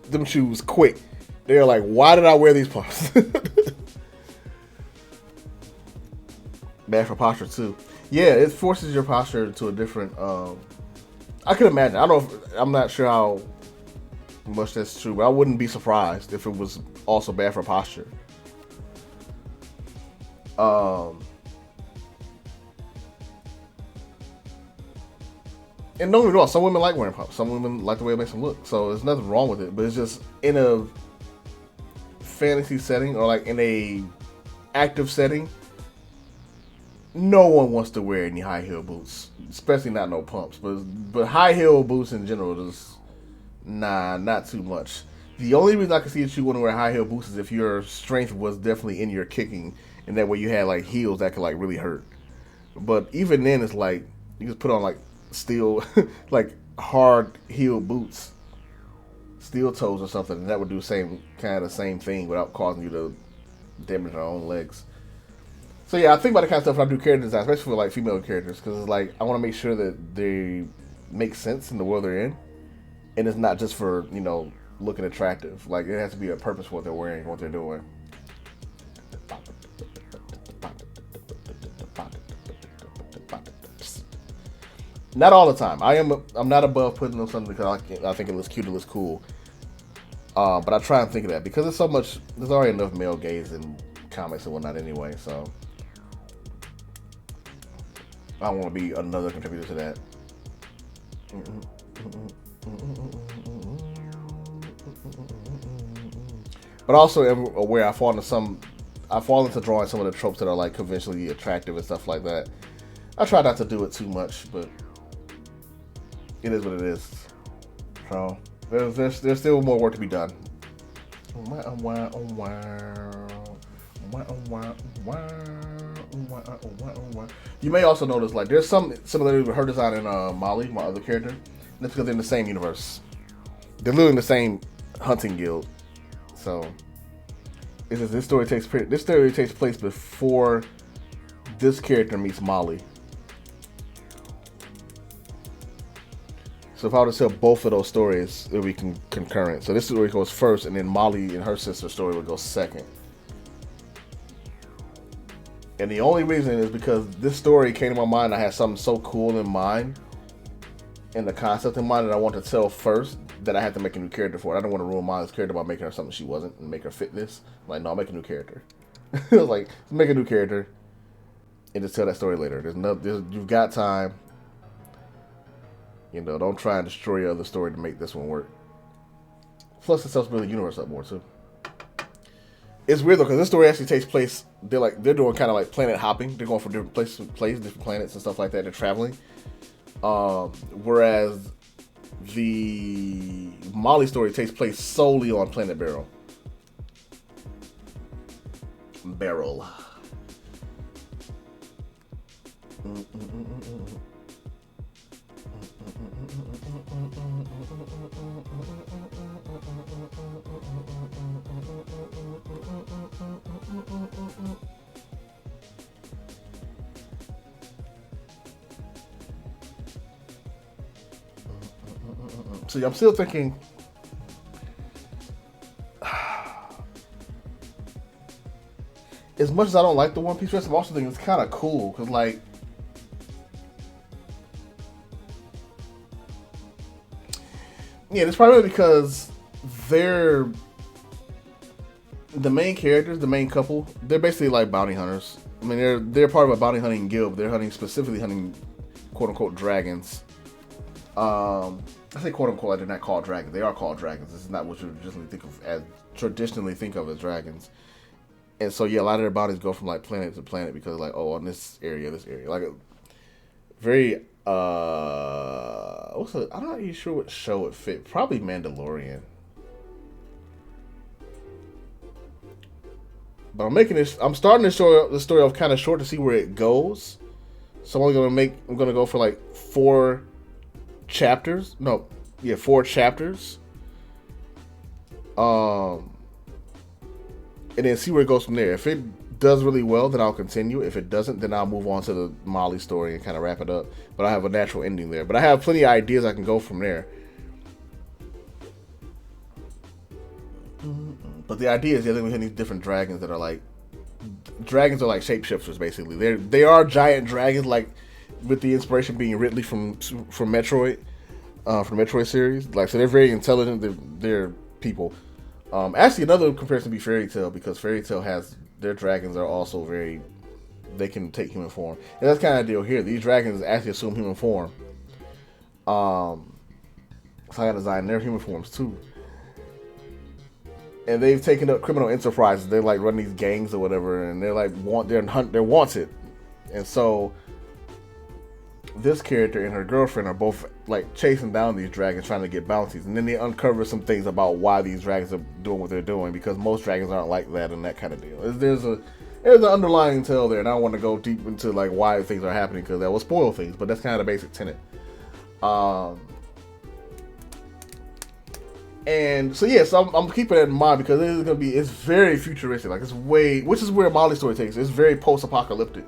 them shoes quick. They're like, why did I wear these pumps? Bad for posture too. Yeah, it forces your posture to a different. I could imagine. I'm not sure how much that's true, but I wouldn't be surprised if it was also bad for posture. And don't get me wrong, some women like wearing pumps. Some women like the way it makes them look. So there's nothing wrong with it. But it's just in a fantasy setting or like in a active setting, no one wants to wear any high heel boots, especially not no pumps. But high heel boots in general, just not too much. The only reason I can see that you want to wear high heel boots is if your strength was definitely in your kicking, and that way you had like heels that could like really hurt. But even then, it's like you just put on like steel, like hard heel boots, steel toes or something, and that would do the same thing without causing you to damage your own legs. So yeah, I think about the kind of stuff when I do character design, especially for like female characters, because it's like I want to make sure that they make sense in the world they're in, and it's not just for looking attractive. Like it has to be a purpose for what they're wearing, what they're doing. Not all the time. I'm not above putting on something because I think it looks cute, it looks cool. But I try and think of that because there's already enough male gaze in comics and whatnot anyway. So I don't want to be another contributor to that. But also am aware I fall into drawing some of the tropes that are like conventionally attractive and stuff like that. I try not to do it too much, but it is what it is. So there's still more work to be done. You may also notice like there's some similarities with her design and Molly, my other character. That's because they're in the same universe. They're literally in the same hunting guild. So this story takes place before this character meets Molly. So if I were to tell both of those stories, it would be concurrent. So this story goes first, and then Molly and her sister's story would go second. And the only reason is because this story came to my mind. I had something so cool in mind, and the concept in mind that I want to tell first, that I had to make a new character for it. I don't want to ruin Molly's character by making her something she wasn't and make her fit this. I'm like, no, I'll make a new character. I was like, make a new character and just tell that story later. You've got time. You know, don't try and destroy your other story to make this one work. Plus, it helps build the universe up more too. It's weird though, because this story actually takes place. They're doing kind of like planet hopping. They're going from different places, different planets and stuff like that. They're traveling. Whereas the Molly story takes place solely on planet Beryl. See, I'm still thinking. As much as I don't like the One Piece dress, I'm also thinking it's kind of cool because, like, yeah, it's probably because they're the main characters, the main couple. They're basically like bounty hunters. I mean, they're part of a bounty hunting guild. But they're specifically hunting quote unquote dragons. I say quote unquote. I did not call dragons. They are called dragons. This is not what you traditionally think of as dragons. And so yeah, a lot of their bodies go from like planet to planet because like, oh, on this area, like very I'm not even sure what show it fit. Probably Mandalorian. But I'm starting to show the story off kind of short to see where it goes. So I'm gonna go for like 4 chapters. 4 chapters. And then see where it goes from there. If it does really well, then I'll continue. If it doesn't, then I'll move on to the Molly story and kind of wrap it up. But I have a natural ending there. But I have plenty of ideas I can go from there. But the idea is, yeah, we have these different dragons that are like shapeshifters, basically. They are giant dragons, like with the inspiration being Ridley from Metroid, from the Metroid series. Like, so they're very intelligent. They're people. Actually, another comparison would be Fairy Tail, because Fairy Tail has their dragons are also they can take human form. And that's kind of the deal here. These dragons actually assume human form. So I got to design their human forms too. And they've taken up criminal enterprises. They like run these gangs or whatever, and they're like they're wanted. And so this character and her girlfriend are both like chasing down these dragons, trying to get bounties, and then they uncover some things about why these dragons are doing what they're doing, because most dragons aren't like that and that kind of deal. There's an underlying tale there, and I don't want to go deep into like why things are happening because that will spoil things, but that's kind of the basic tenet. And so yes, I'm keeping that in mind because it's very futuristic, like which is where Molly's story takes. It's very post-apocalyptic.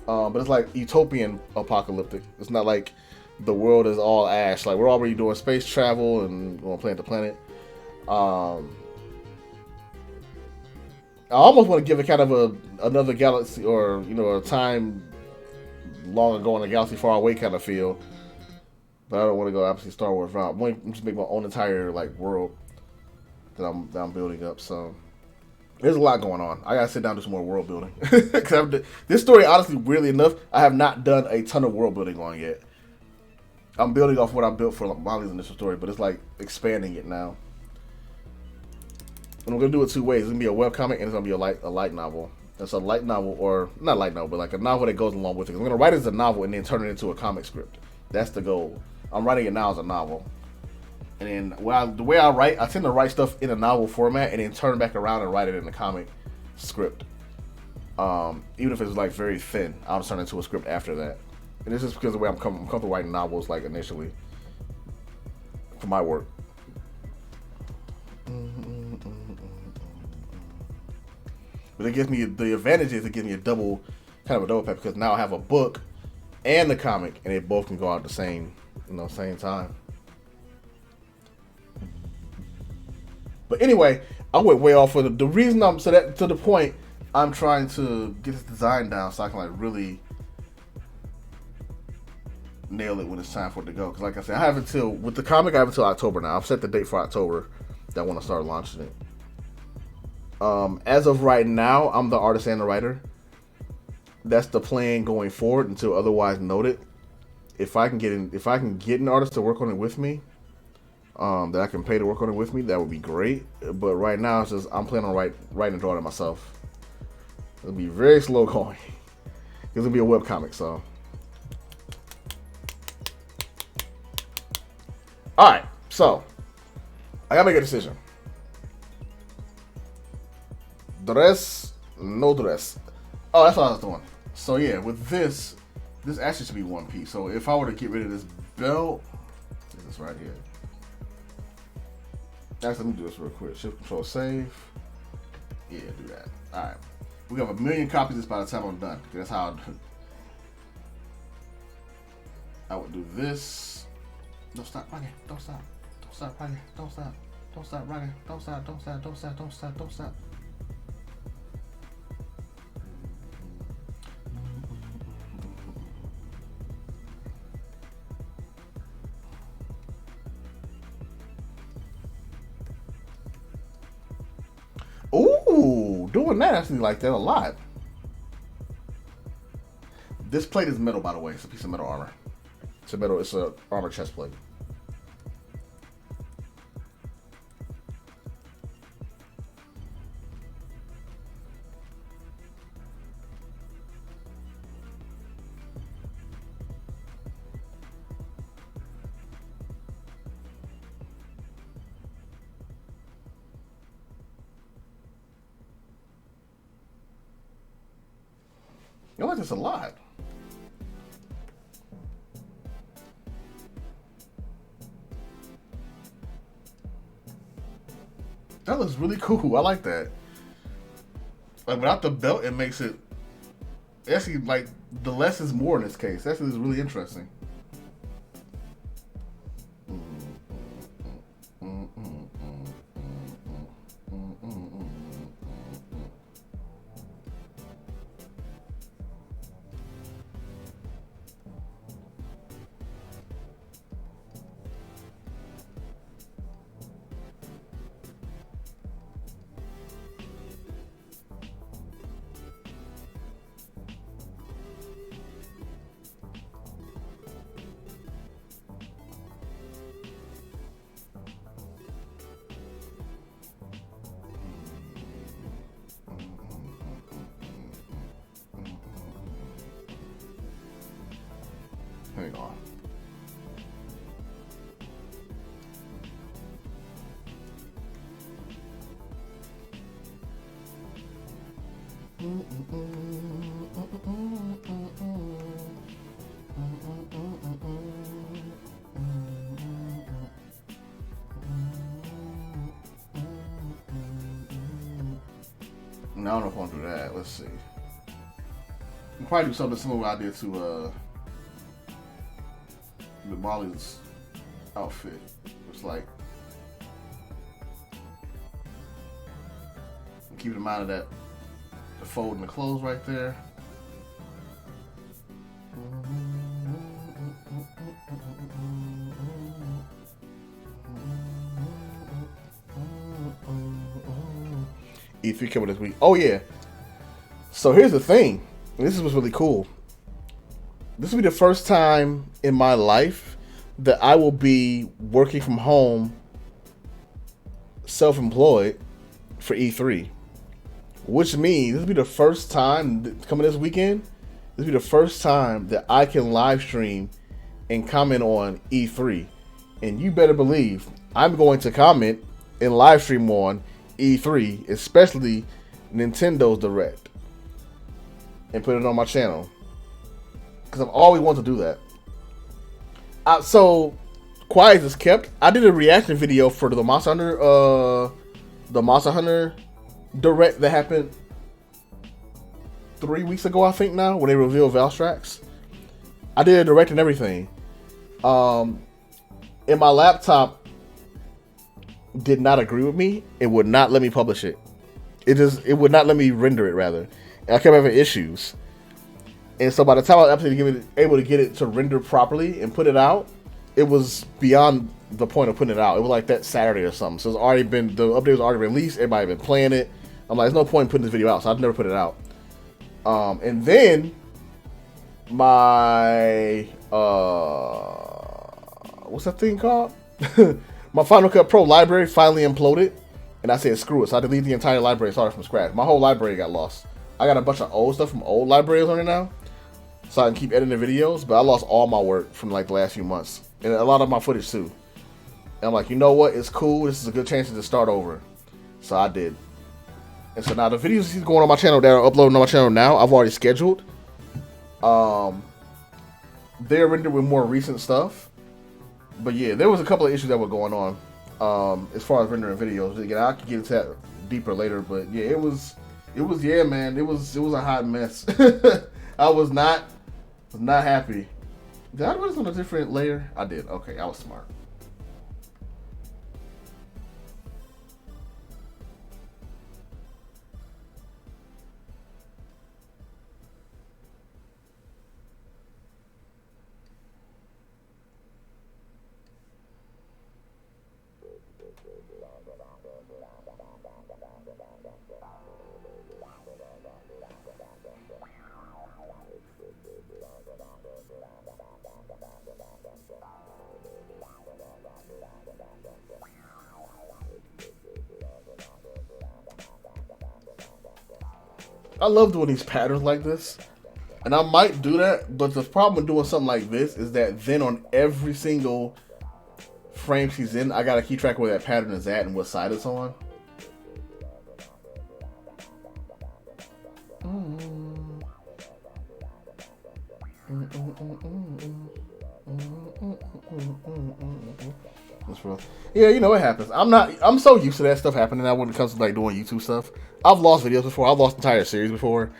But it's like utopian apocalyptic. It's not like the world is all ash. Like, we're already doing space travel and going planet to planet. I almost want to give it kind of another galaxy, or a time long ago in a galaxy far away kind of feel. But I don't want to go obviously Star Wars route. I'm just make my own entire like world that I'm building up. So there's a lot going on. I gotta sit down and do some more world building. Because this story, honestly, weirdly enough, I have not done a ton of world building on yet. I'm building off what I built for Molly's initial story, but it's like expanding it now. And I'm gonna do it 2 ways. It's gonna be a webcomic and it's gonna be a light novel. It's a light novel, or not light novel, but like a novel that goes along with it. I'm gonna write it as a novel and then turn it into a comic script. That's the goal. I'm writing it now as a novel. And then the way I write, I tend to write stuff in a novel format and then turn back around and write it in the comic script. Even if it's like very thin, I'll just turn it into a script after that. And this is because of the way I'm comfortable writing novels like initially for my work. But it gives me the advantage is it gives me a double pack because now I have a book and the comic and they both can go out at the same time. But anyway, I went way off with the reason to the point I'm trying to get this design down so I can like really nail it when it's time for it to go. Because like I said, with the comic I have until October now. I've set the date for October that I want to start launching it. As of right now, I'm the artist and the writer. That's the plan going forward until otherwise noted. If I can get an artist to work on it with me, that I can pay to work on it with me, that would be great. But right now, it's just I'm planning on writing and drawing it myself. It'll be very slow going. It'll be a webcomic, so. All right, so I gotta make a decision. Dress, no dress. Oh, that's what I was doing. So yeah, with this actually should be one piece. So if I were to get rid of this belt, this is right here. Actually, let me do this real quick. Shift Control Save. Yeah, do that. All right. We have 1 million copies of this by the time I'm done. That's how I would do this. Don't stop rocking. Don't stop. Don't stop rocking. Don't stop. Don't stop rocking. Don't stop. Don't stop. Don't stop. Don't stop. Don't stop. Ooh, doing that actually like that a lot. This plate is metal, by the way. It's a piece of metal armor. It's a armor chest plate. I like this a lot. That looks really cool. I like that. Like without the belt, it makes it actually like the less is more in this case. That is really interesting. Hang on. Now I don't know if I want to do that. Let's see. I'll probably do something similar to what I did to the Molly's outfit. It's like keep in mind of that the fold in the clothes right there. E3 coming this week. Oh yeah. So here's the thing. This was really cool. This will be the first time in my life that I will be working from home, self-employed, for E3. Which means this will be the first time coming this weekend. This will be the first time that I can live stream and comment on E3. And you better believe I'm going to comment and live stream on E3, especially Nintendo's Direct, and put it on my channel. Because I've always wanted to do that. So, quiet as kept, I did a reaction video for the Monster Hunter Direct that happened 3 weeks ago, I think now, when they revealed Valstrax. I did a direct and everything. And my laptop did not agree with me. It would not let me publish it. It would not let me render it, rather. And I kept having issues. And so by the time I was actually able to get it to render properly and put it out, it was beyond the point of putting it out. It was like that Saturday or something. So the update was already released. Everybody had been playing it. I'm like, there's no point in putting this video out, so I've never put it out. And then my what's that thing called? My Final Cut Pro library finally imploded, and I said screw it. So I deleted the entire library and started from scratch. My whole library got lost. I got a bunch of old stuff from old libraries on it now, so I can keep editing the videos. But I lost all my work from like the last few months, and a lot of my footage too. And I'm like, you know what? It's cool. This is a good chance to start over. So I did. And so now the videos he's going on my channel that are uploading on my channel now, I've already scheduled. They're rendered with more recent stuff. But yeah, there was a couple of issues that were going on as far as rendering videos. Again, I could get into that deeper later, but yeah, it was yeah, man, it was a hot mess. I was not happy. Did I put this on a different layer? I did. Okay, I was smart. I love doing these patterns like this, and I might do that, but the problem with doing something like this is that then on every single frame she's in, I gotta keep track of where that pattern is at and what side it's on. Yeah, you know it happens. I'm so used to that stuff happening now when it comes to like doing YouTube stuff. I've lost videos before. I've lost entire series before.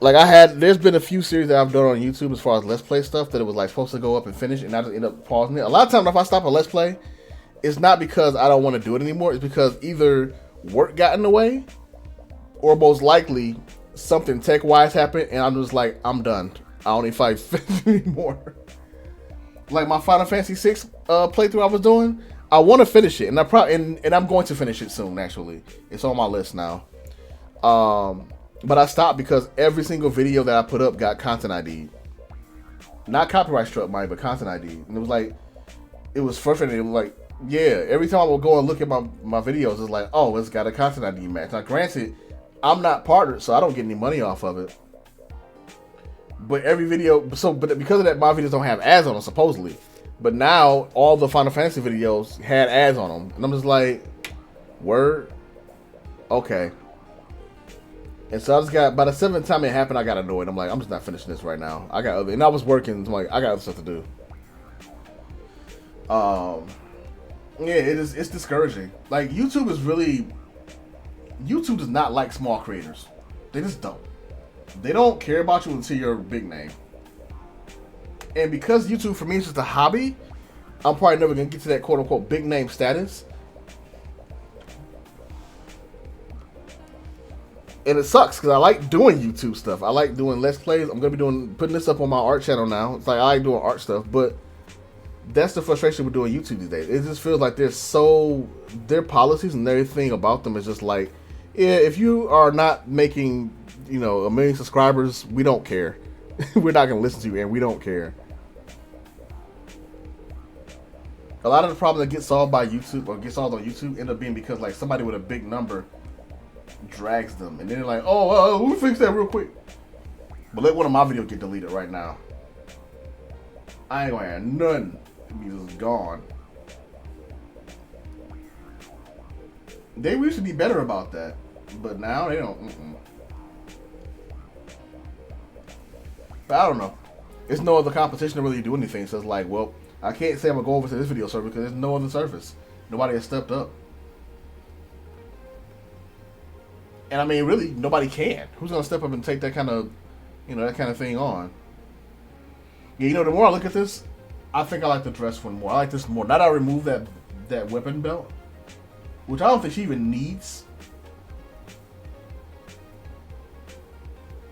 There's been a few series that I've done on YouTube as far as Let's Play stuff that it was like supposed to go up and finish, and I just end up pausing it. A lot of times if I stop a Let's Play, it's not because I don't want to do it anymore. It's because either work got in the way, or most likely something tech-wise happened, and I'm just like, I'm done. I don't need fight anymore. Like my Final Fantasy VI playthrough I was doing, I want to finish it, and I'm going to finish it soon. Actually, it's on my list now. But I stopped because every single video that I put up got content ID, not copyright struck, mind, but content ID, and it was frustrating. It was like, yeah, every time I would go and look at my videos, it's like, oh, it's got a content ID match. Now, granted, I'm not partnered, so I don't get any money off of it. But every video, but because of that, my videos don't have ads on them, supposedly. But now, all the Final Fantasy videos had ads on them. And I'm just like, word? Okay. And so I just got, by the 7th time it happened, I got annoyed. I'm like, I'm just not finishing this right now. And I was working, so I'm like, I got other stuff to do. Yeah, it's discouraging. Like, YouTube does not like small creators. They just don't. They don't care about you until you're a big name. And because YouTube for me is just a hobby, I'm probably never going to get to that quote-unquote big name status. And it sucks because I like doing YouTube stuff. I like doing Let's Plays. I'm going to be putting this up on my art channel now. It's like I like doing art stuff, but that's the frustration with doing YouTube these days. It just feels like their policies and everything about them is just like, yeah, if you are not making, 1 million subscribers, we don't care. We're not going to listen to you, and we don't care. A lot of the problems that get solved by YouTube or get solved on YouTube end up being because like somebody with a big number drags them, and then they're like, oh, we'll fix that real quick. But let one of my videos get deleted right now. I ain't gonna have none. It's just gone. They used to be better about that, but now they don't. But I don't know. There's no other competition to really do anything. So it's like, well, I can't say I'm gonna go over to this video server because there's no other service. Nobody has stepped up. And I mean, really, nobody can. Who's gonna step up and take that kind of, that kind of thing on? Yeah, the more I look at this, I think I like the dress one more. I like this more. Now that I remove that weapon belt, which I don't think she even needs.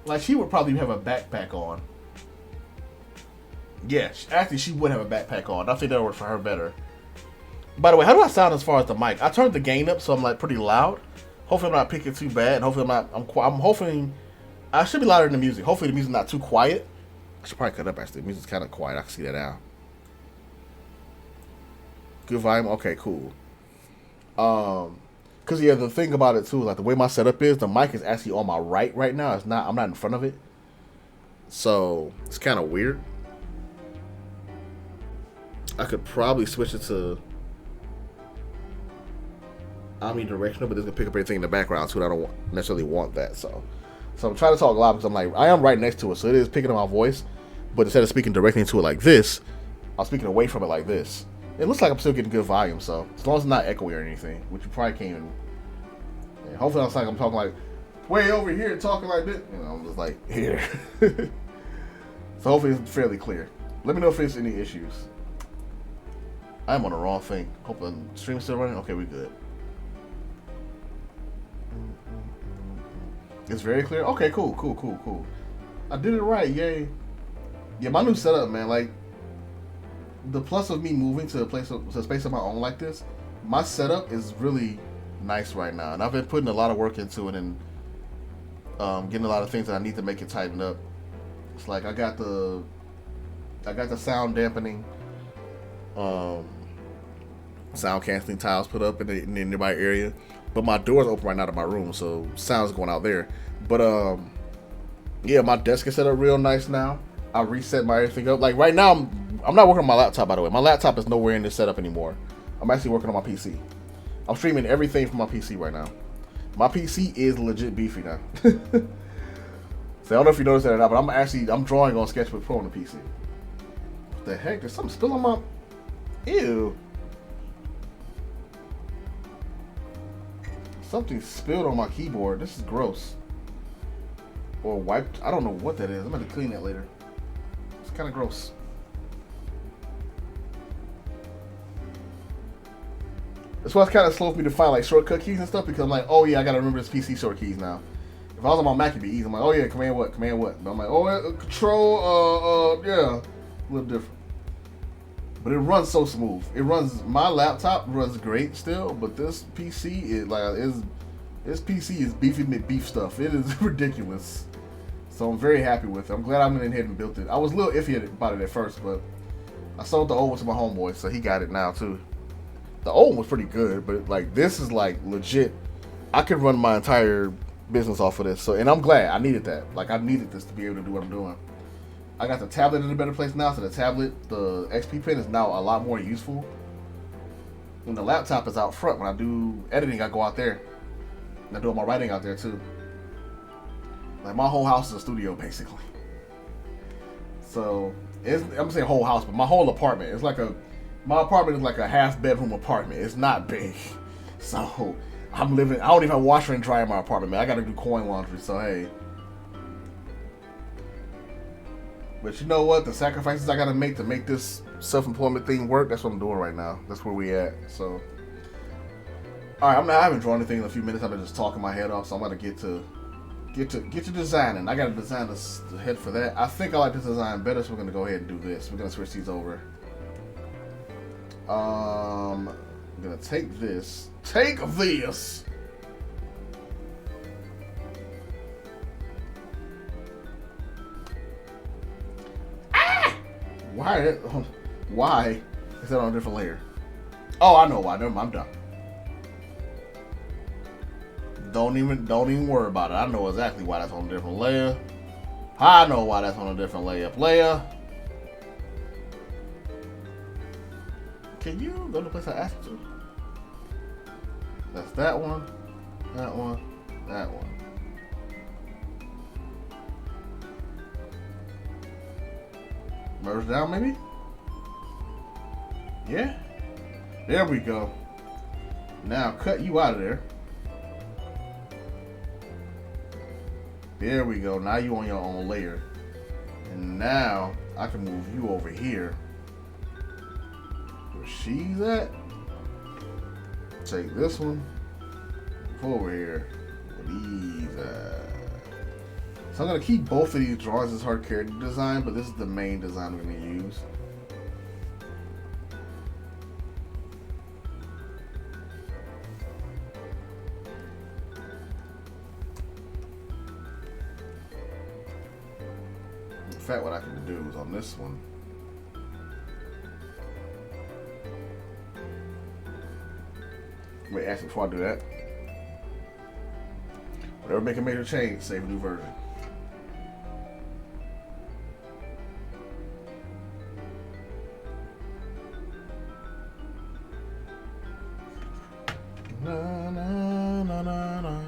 Like, she would probably have a backpack on. Yeah, actually, she would have a backpack on. I think that would work for her better. By the way, how do I sound as far as the mic? I turned the gain up, so I'm like pretty loud. Hopefully, I'm not picking too bad. And hopefully, I'm hoping I should be louder than the music. Hopefully, the music's not too quiet. I should probably cut up actually. The music's kind of quiet. I can see that now. Good volume. Okay, cool. Cause yeah, the thing about it too, like the way my setup is, the mic is actually on my right now. It's not. I'm not in front of it, so it's kind of weird. I could probably switch it to omnidirectional, but it's gonna pick up everything in the background too. And I don't necessarily want that, so I'm trying to talk loud because I'm like I am right next to it, so it is picking up my voice. But instead of speaking directly into it like this, I'm speaking away from it like this. It looks like I'm still getting good volume, so as long as it's not echoey or anything, which you probably can't even. Yeah, hopefully, it's like I'm talking like way over here, talking like this. I'm just like here. So hopefully, it's fairly clear. Let me know if there's any issues. I'm on the wrong thing. Hope the stream's still running. Okay, we good. It's very clear. Okay, cool. I did it right. Yay. Yeah, my new setup, man. Like. The plus of me moving to a space of my own like this, my setup is really nice right now, and I've been putting a lot of work into it and getting a lot of things that I need to make it tighten up. It's like I got the sound dampening, sound canceling tiles put up in the nearby area, but my door's open right now to my room, so sound's going out there. But yeah, my desk is set up real nice now. I reset my everything up. Like right now, I'm not working on my laptop, by the way. My laptop is nowhere in this setup anymore. I'm actually working on my PC. I'm streaming everything from my PC right now. My PC is legit beefy now. So I don't know if you noticed that or not, but I'm drawing on Sketchbook Pro on the PC. What the heck? There's something still on my... Ew. Something spilled on my keyboard. This is gross. Or wiped. I don't know what that is. I'm going to clean that later. It's kind of gross. That's why it's kind of slow for me to find like shortcut keys and stuff, because I'm like, oh yeah, I gotta remember this PC short keys now. If I was on my Mac, it'd be easy. I'm like, oh yeah, command what? But I'm like, oh control, yeah, a little different. But it runs so smooth. My laptop runs great still, but this PC this PC is beefy McBeef stuff. It is ridiculous. So I'm very happy with it. I'm glad I went ahead and built it. I was a little iffy about it at first, but I sold the old one to my homeboy, so he got it now too. The old one was pretty good, but like this is like legit. I could run my entire business off of this. So, and I'm glad I needed that. Like I needed this to be able to do what I'm doing. I got the tablet in a better place now, so the XP pen is now a lot more useful. And the laptop is out front. When I do editing, I go out there. And I do all my writing out there too. Like my whole house is a studio basically. So I'm saying whole house, but my whole apartment is like my apartment is like a half bedroom apartment. It's not big. So I don't even have a washer and dryer in my apartment, man. I gotta do coin laundry, so hey. But you know what? The sacrifices I gotta make to make this self-employment thing work, that's what I'm doing right now. That's where we at. So alright, I haven't drawn anything in a few minutes. I've been just talking my head off, so I'm gonna get to designing. I gotta design the head for that. I think I like this design better, so we're gonna go ahead and do this. We're gonna switch these over. I'm gonna take this. Take this! Ah! Why is that on a different layer? Oh, I know why. Never mind, I'm done. Don't even worry about it. I know exactly why that's on a different layer. I know why that's on a different layer. Player. Can you go to the place I asked you to? That's that one, that one, that one. Merge down, maybe? Yeah? There we go. Now cut you out of there. There we go. Now you on your own layer. And now I can move you over here. Where she's at. Take this one. Move over here. Where these at. So I'm going to keep both of these drawings as hard character design, but this is the main design I'm going to use. In fact, what I can do is on this one, wait, actually, before I do that, whenever make a major change, save a new version. Na, na, na, na, na.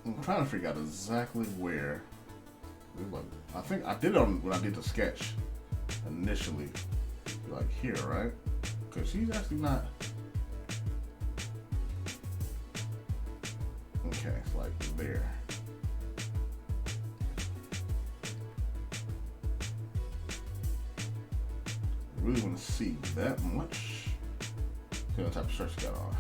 I'm trying to figure out exactly where. I think I did it on when I did the sketch initially. Like here, right? Because she's actually not. Okay, it's like there. I really want to see that much. See what type of shirt she got on.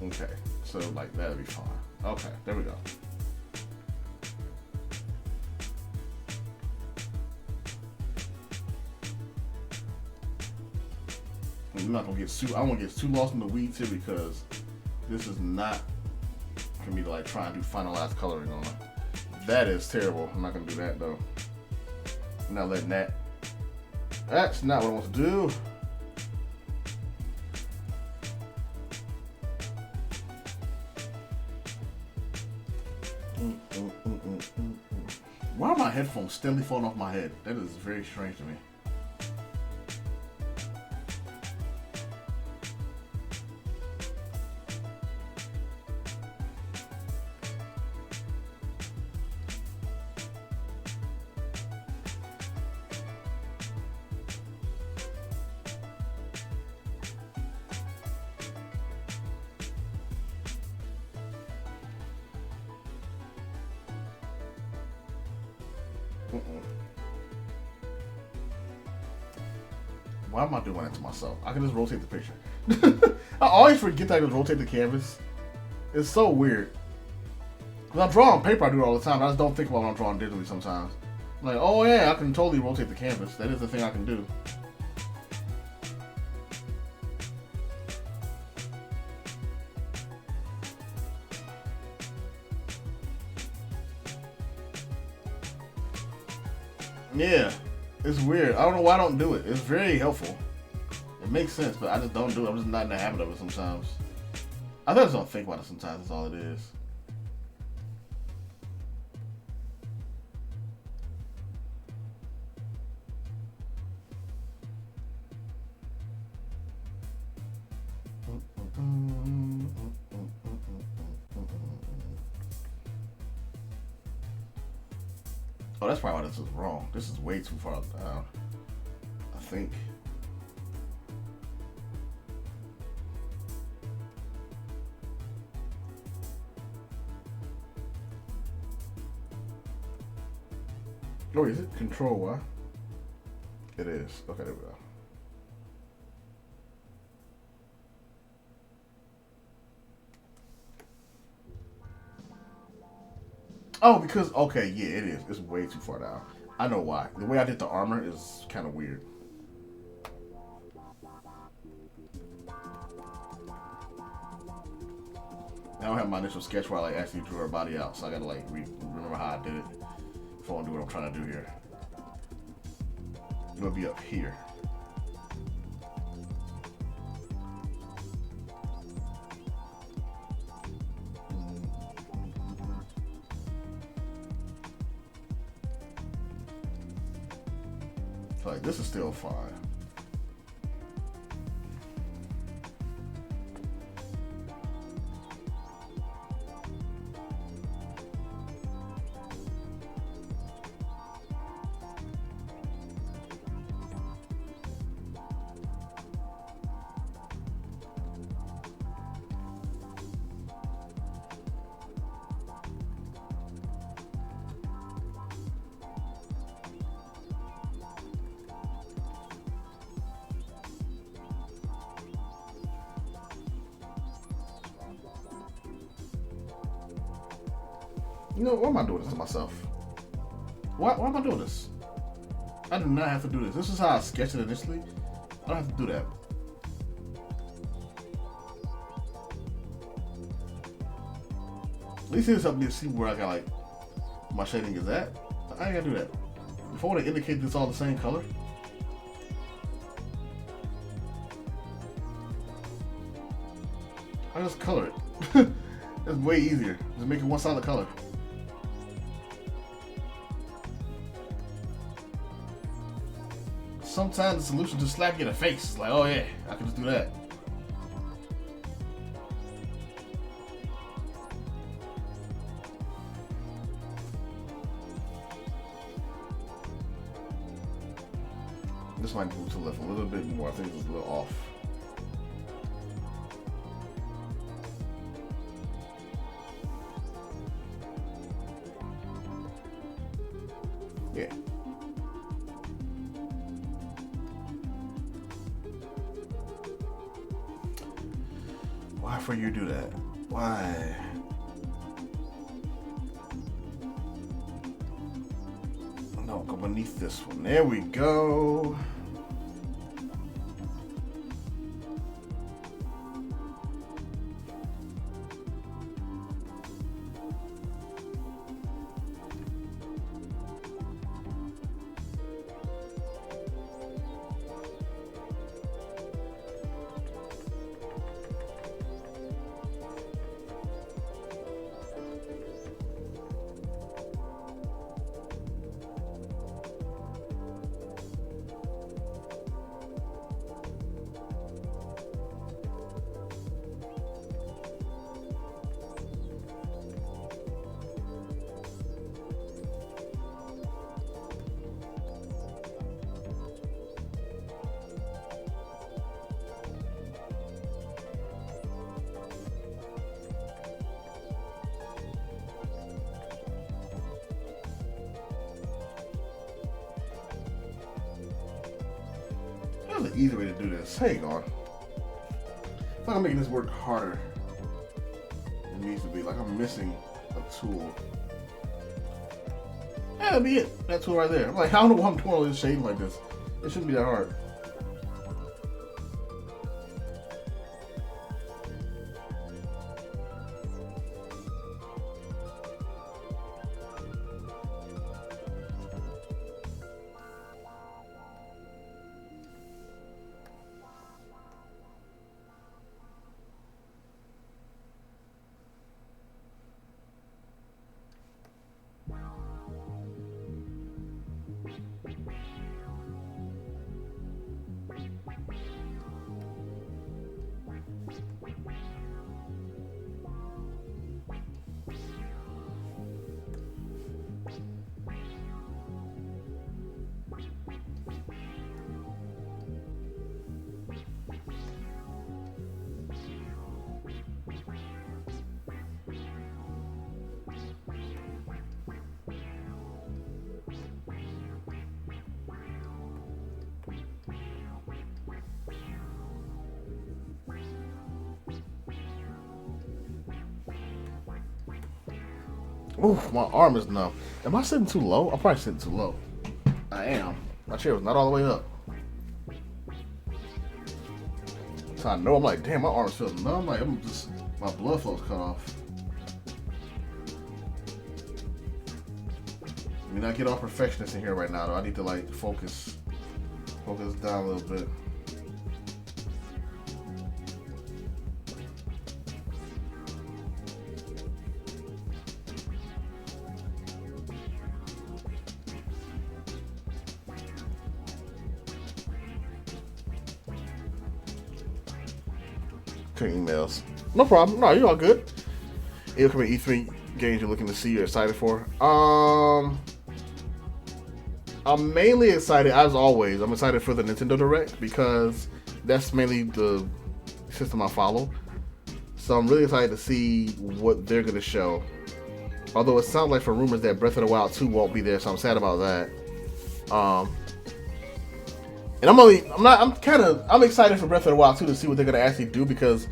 Okay, so like that'll be fine. Okay, there we go. I'm not gonna get too. I won't get too lost in the weeds here because this is not for me to like try and do finalized coloring on. That is terrible. I'm not gonna do that though. I'm not letting that. That's not what I want to do. Why are my headphones steadily falling off my head? That is very strange to me. Why am I doing that to myself? I can just rotate the picture. I always forget that I can rotate the canvas. It's so weird. When I draw on paper, I do it all the time. I just don't think about when I'm drawing digitally sometimes. I'm like, oh yeah, I can totally rotate the canvas. That is the thing I can do. Yeah, it's weird. I don't know why I don't do it. It's very helpful. It makes sense, but I just don't do it. I'm just not in the habit of it sometimes. I just don't think about it sometimes. That's all it is. Oh, that's probably why this is wrong. This is way too far down, I think. Oh, is it Control Y? It is. Okay, there we go. Oh, because, okay, yeah, it is. It's way too far down. I know why. The way I did the armor is kind of weird. I don't have my initial sketch where I like actually drew her body out, so I gotta like remember how I did it if I want to do what I'm trying to do here. It'll be up here. So like this is still fine. You know, why am I doing this to myself? Why am I doing this? I do not have to do this. This is how I sketched it initially. I don't have to do that. At least this helped me to see where I got like my shading is at. I ain't gotta do that. If I want to indicate that it's all the same color, I just color it. It's way easier. Just make it one solid color. Sometimes the solution just slap you in the face. It's like, oh yeah, I can just do that. This might move to the left a little bit more. I think it's a little off. Yeah. Why for you do that? Why? No, go beneath this one. There we go. There's an easy way to do this. Hang on. I feel like I'm making this work harder than it needs to be. Like I'm missing a tool. Yeah, that'd be it. That tool right there. I'm like, I don't know why I'm doing all this shading like this. It shouldn't be that hard. Oof, my arm is numb. Am I sitting too low? I'm probably sitting too low. I am. My chair was not all the way up. So I know I'm like, damn, my arms feel numb. Like my blood flow's cut off. I mean, I get all perfectionist in here right now, though. I need to like focus down a little bit. Emails. No problem. No, you're all good. It'll come in E3 games you're looking to see, you're excited for. I'm mainly excited, as always. I'm excited for the Nintendo Direct because that's mainly the system I follow. So I'm really excited to see what they're going to show. Although it sounds like for rumors that Breath of the Wild 2 won't be there, so I'm sad about that. And I'm excited for Breath of the Wild 2 to see what they're gonna actually do because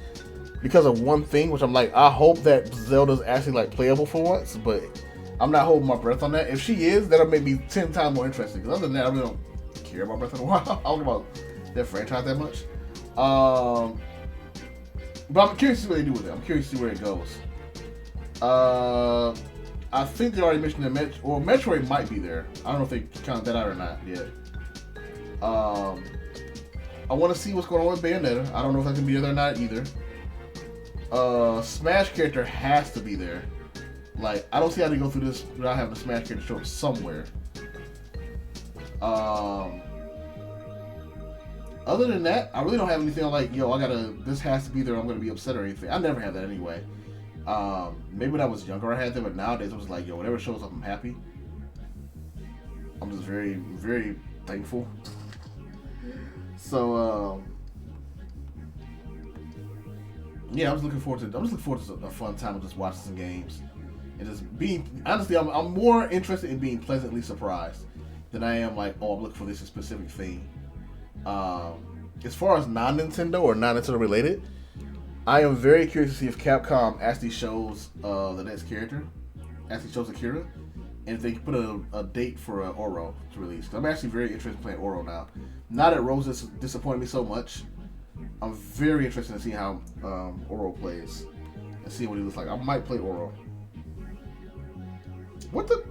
of one thing, which I'm like, I hope that Zelda's actually like playable for once, but I'm not holding my breath on that. If she is, that'll make me 10 times more interested. Because other than that, I really don't care about Breath of the Wild. I don't care about that franchise that much. But I'm curious to see what they do with it. I'm curious to see where it goes. I think they already mentioned that Metroid might be there. I don't know if they count that out or not yet. I want to see what's going on with Bayonetta. I don't know if that can be there or not either. Smash character has to be there. Like, I don't see how they go through this without having a Smash character show up somewhere. Other than that, I really don't have anything I'm like, this has to be there, I'm going to be upset or anything. I never had that anyway. Maybe when I was younger I had that, but nowadays I was like, whatever shows up, I'm happy. I'm just very, very thankful. So, yeah, I'm just looking forward to a fun time of just watching some games and just being. Honestly, I'm more interested in being pleasantly surprised than I am like, I'm looking for this specific thing. As far as non-Nintendo or non-Nintendo related, I am very curious to see if Capcom actually shows the next character, actually shows Akira, and if they put a date for Oro to release. Cause I'm actually very interested in playing Oro now. Now that Rose has disappointed me so much, I'm very interested in seeing how Oro plays and see what he looks like. I might play Oro. What the?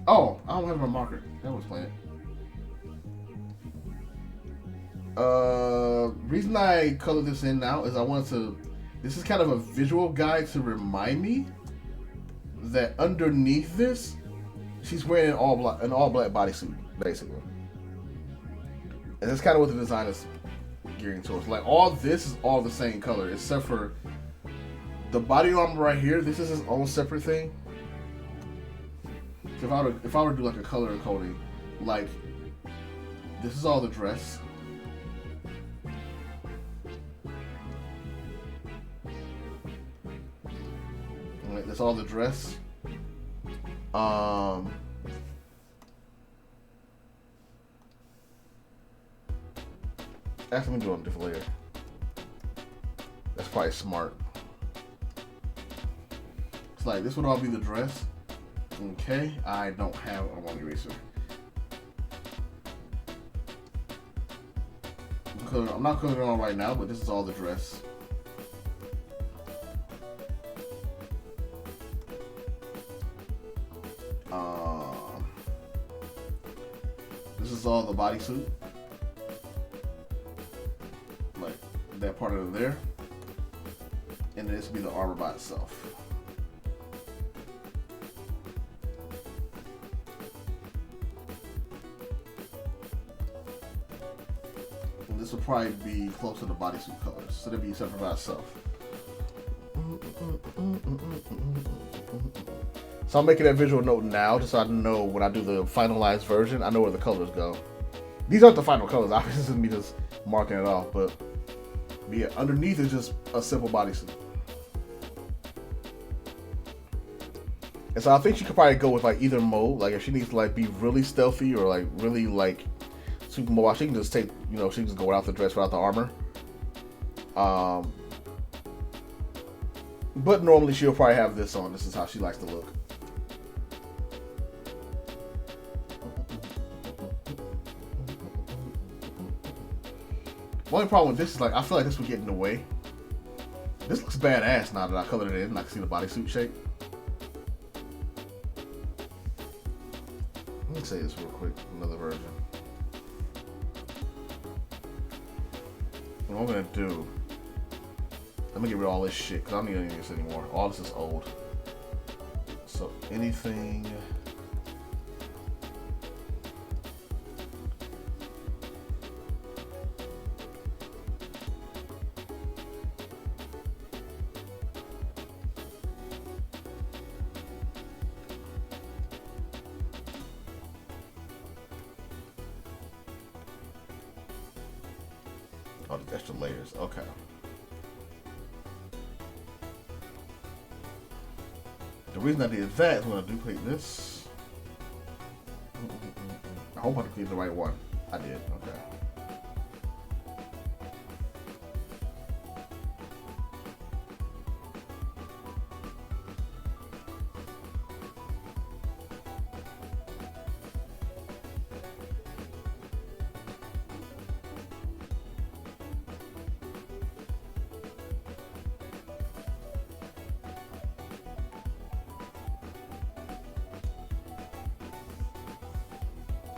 Oh, I don't have my marker. That was playing. Reason I colored this in now is I wanted to. This is kind of a visual guide to remind me that underneath this, she's wearing an all black bodysuit, basically. And that's kind of what the design is gearing towards. Like, all this is all the same color, except for the body armor right here. This is its own separate thing. So if I were to do like a color coding, like, this is all the dress. Right, that's all the dress. Actually, let me do it on a different layer. That's probably smart. It's like, this would all be the dress. Okay, I don't have a one eraser. I'm not coloring it on right now, but this is all the dress. This is all the bodysuit. Like, that part of it there. And then this will be the armor by itself. And this will probably be close to the bodysuit colors. So they'll be separate by itself. So I'm making that visual note now, just so I know when I do the finalized version, I know where the colors go. These aren't the final colors, obviously, this is me just marking it off, but yeah, underneath is just a simple bodysuit. And so I think she could probably go with like either mode, like if she needs to like be really stealthy or like really like super mobile, she can just take, she can just go without the dress, without the armor. But normally she'll probably have this on. This is how she likes to look. The only problem with this is like I feel like this would get in the way. This looks badass now that I colored it in. I can see the bodysuit shape. Let me say this real quick. Another version. What I'm gonna do? Let me get rid of all this shit because I don't need any of this anymore. All this is old. So anything. Oh, the extra layers. Okay. The reason I did that is when I duplicate this. I hope I duplicated the right one. I did. Okay.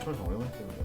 Oh, really? There we go.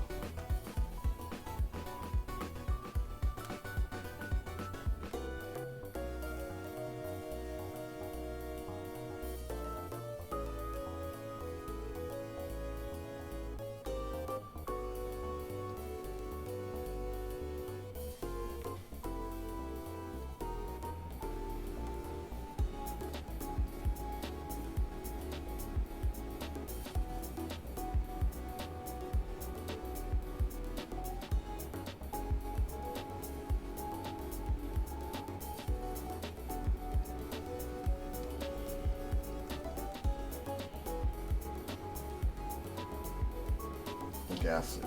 Gas.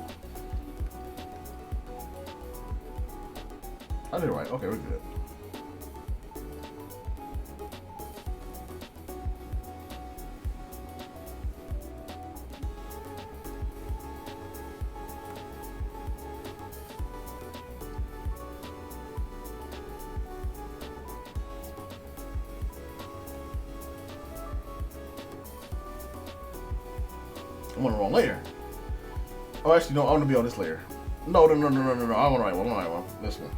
I did it right. Okay, we're good. I'm on the wrong layer. Oh, actually, no, I want to be on this layer. No. I'm on the right one. This one.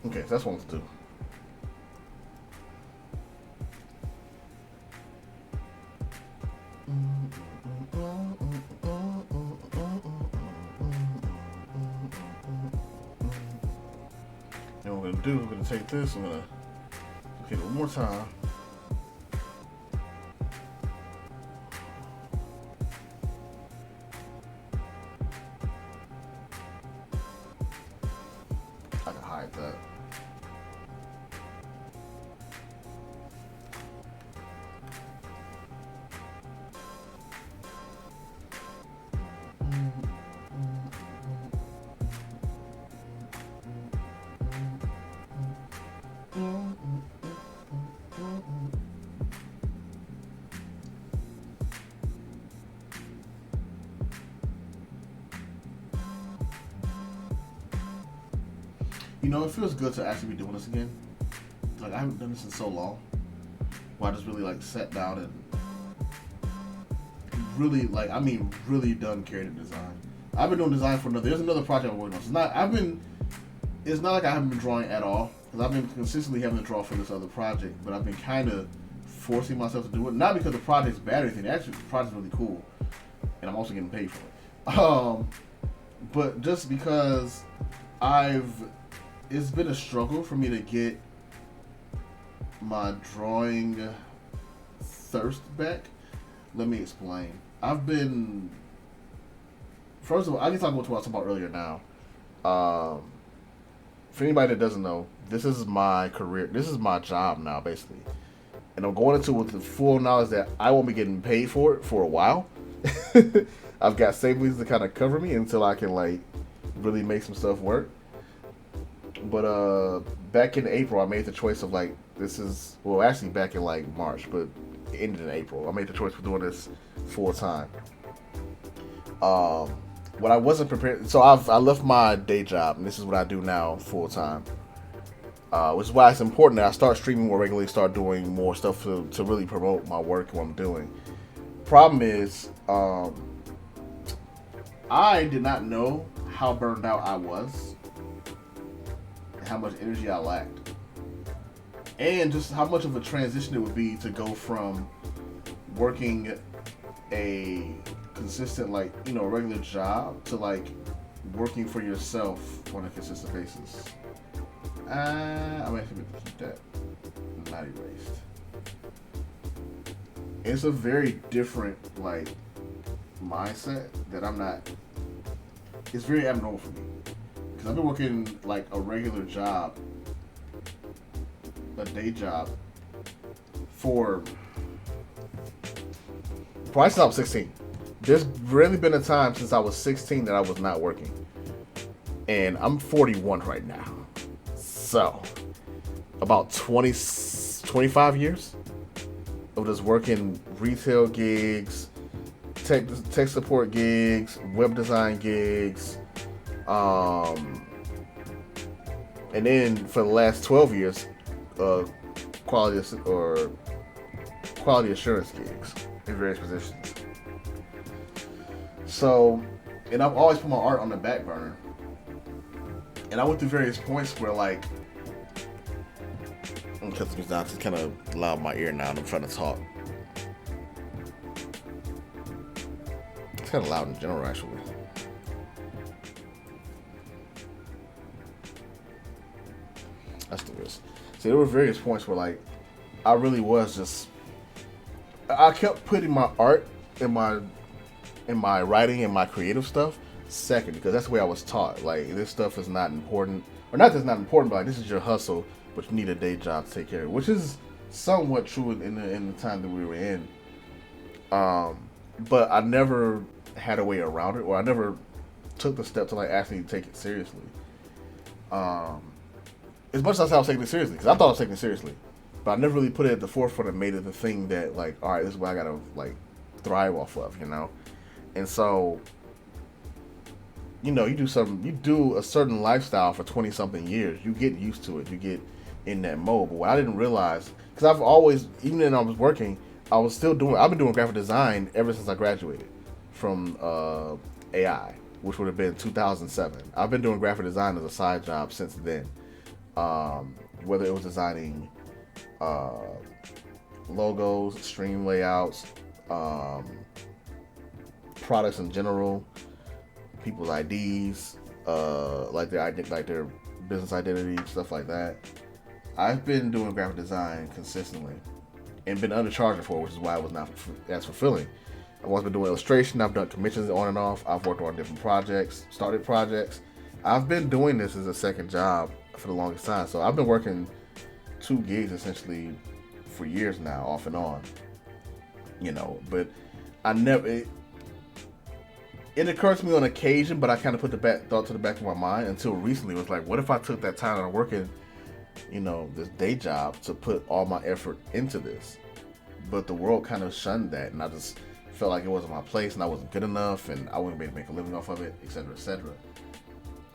Okay, so that's what to do. And what we're gonna do, we're gonna take this, I'm gonna hit it one more time. I can hide that. You know, it feels good to actually be doing this again. Like, I haven't done this in so long. Where I just really, like, sat down and really, like, I mean, really done creative design. I've been doing design for another. There's another project I'm working on. It's not like I haven't been drawing at all, because I've been consistently having to draw for this other project, but I've been kind of forcing myself to do it. Not because the project's bad or anything. Actually, the project's really cool, and I'm also getting paid for it. But just because it's been a struggle for me to get my drawing thirst back. Let me explain. First of all, I need to talk about what I was talking about earlier now. For anybody that doesn't know, this is my career. This is my job now, basically. And I'm going into it with the full knowledge that I won't be getting paid for it for a while. I've got savings to kind of cover me until I can, like, really make some stuff work. But back in April, I made the choice of, like, actually back in, like, March, but it ended in April. I made the choice for doing this full time. What I wasn't prepared, so I left my day job, and this is what I do now full time. Which is why it's important that I start streaming more regularly, start doing more stuff to really promote my work and what I'm doing. Problem is, I did not know how burned out I was, and how much energy I lacked, and just how much of a transition it would be to go from working a consistent, like, regular job to, like, working for yourself on a consistent basis. I'm actually going to keep that not erased. It's a very different, like, mindset that it's very abnormal for me. Because I've been working, like, a regular job, a day job, for probably since I was 16. There's really been a time since I was 16 that I was not working. And I'm 41 right now. So, about 25 years of just working retail gigs, tech support gigs, web design gigs, and then for the last 12 years, quality assurance gigs in various positions. So, and I've always put my art on the back burner. And I went through various points where, like, I'm gonna cut this down. It's kind of loud in my ear now, and I'm trying to talk. It's kind of loud in general, actually. That's the risk. See, there were various points where, like, I really was just, I kept putting my art and my writing and my creative stuff second, because that's the way I was taught. Like, this stuff is not important, or not that it's not important, but like, this is your hustle, but you need a day job to take care of it, which is somewhat true in the time that we were in. But I never had a way around it, or I never took the step to, like, actually take it seriously. As much as I was taking it seriously, because I thought I was taking it seriously, but I never really put it at the forefront and made it the thing that, like, all right, this is what I gotta, like, thrive off of, And so, you do a certain lifestyle for 20 something years. You get used to it. You get in that mode. But what I didn't realize, because I've always, even when I was working, I've been doing graphic design ever since I graduated from AI, which would have been 2007. I've been doing graphic design as a side job since then. Whether it was designing logos, stream layouts, products in general, people's IDs, like their business identity, stuff like that. I've been doing graphic design consistently and been undercharging for it, which is why it was not as fulfilling. I've always been doing illustration. I've done commissions on and off. I've worked on different projects, started projects. I've been doing this as a second job for the longest time. So I've been working 2 gigs essentially for years now, off and on. But I never. It occurs to me on occasion, but I kind of put the thought to the back of my mind until recently. It was like, what if I took that time that I'm working, this day job to put all my effort into this? But the world kind of shunned that, and I just felt like it wasn't my place, and I wasn't good enough, and I wouldn't be able to make a living off of it, etc., etc.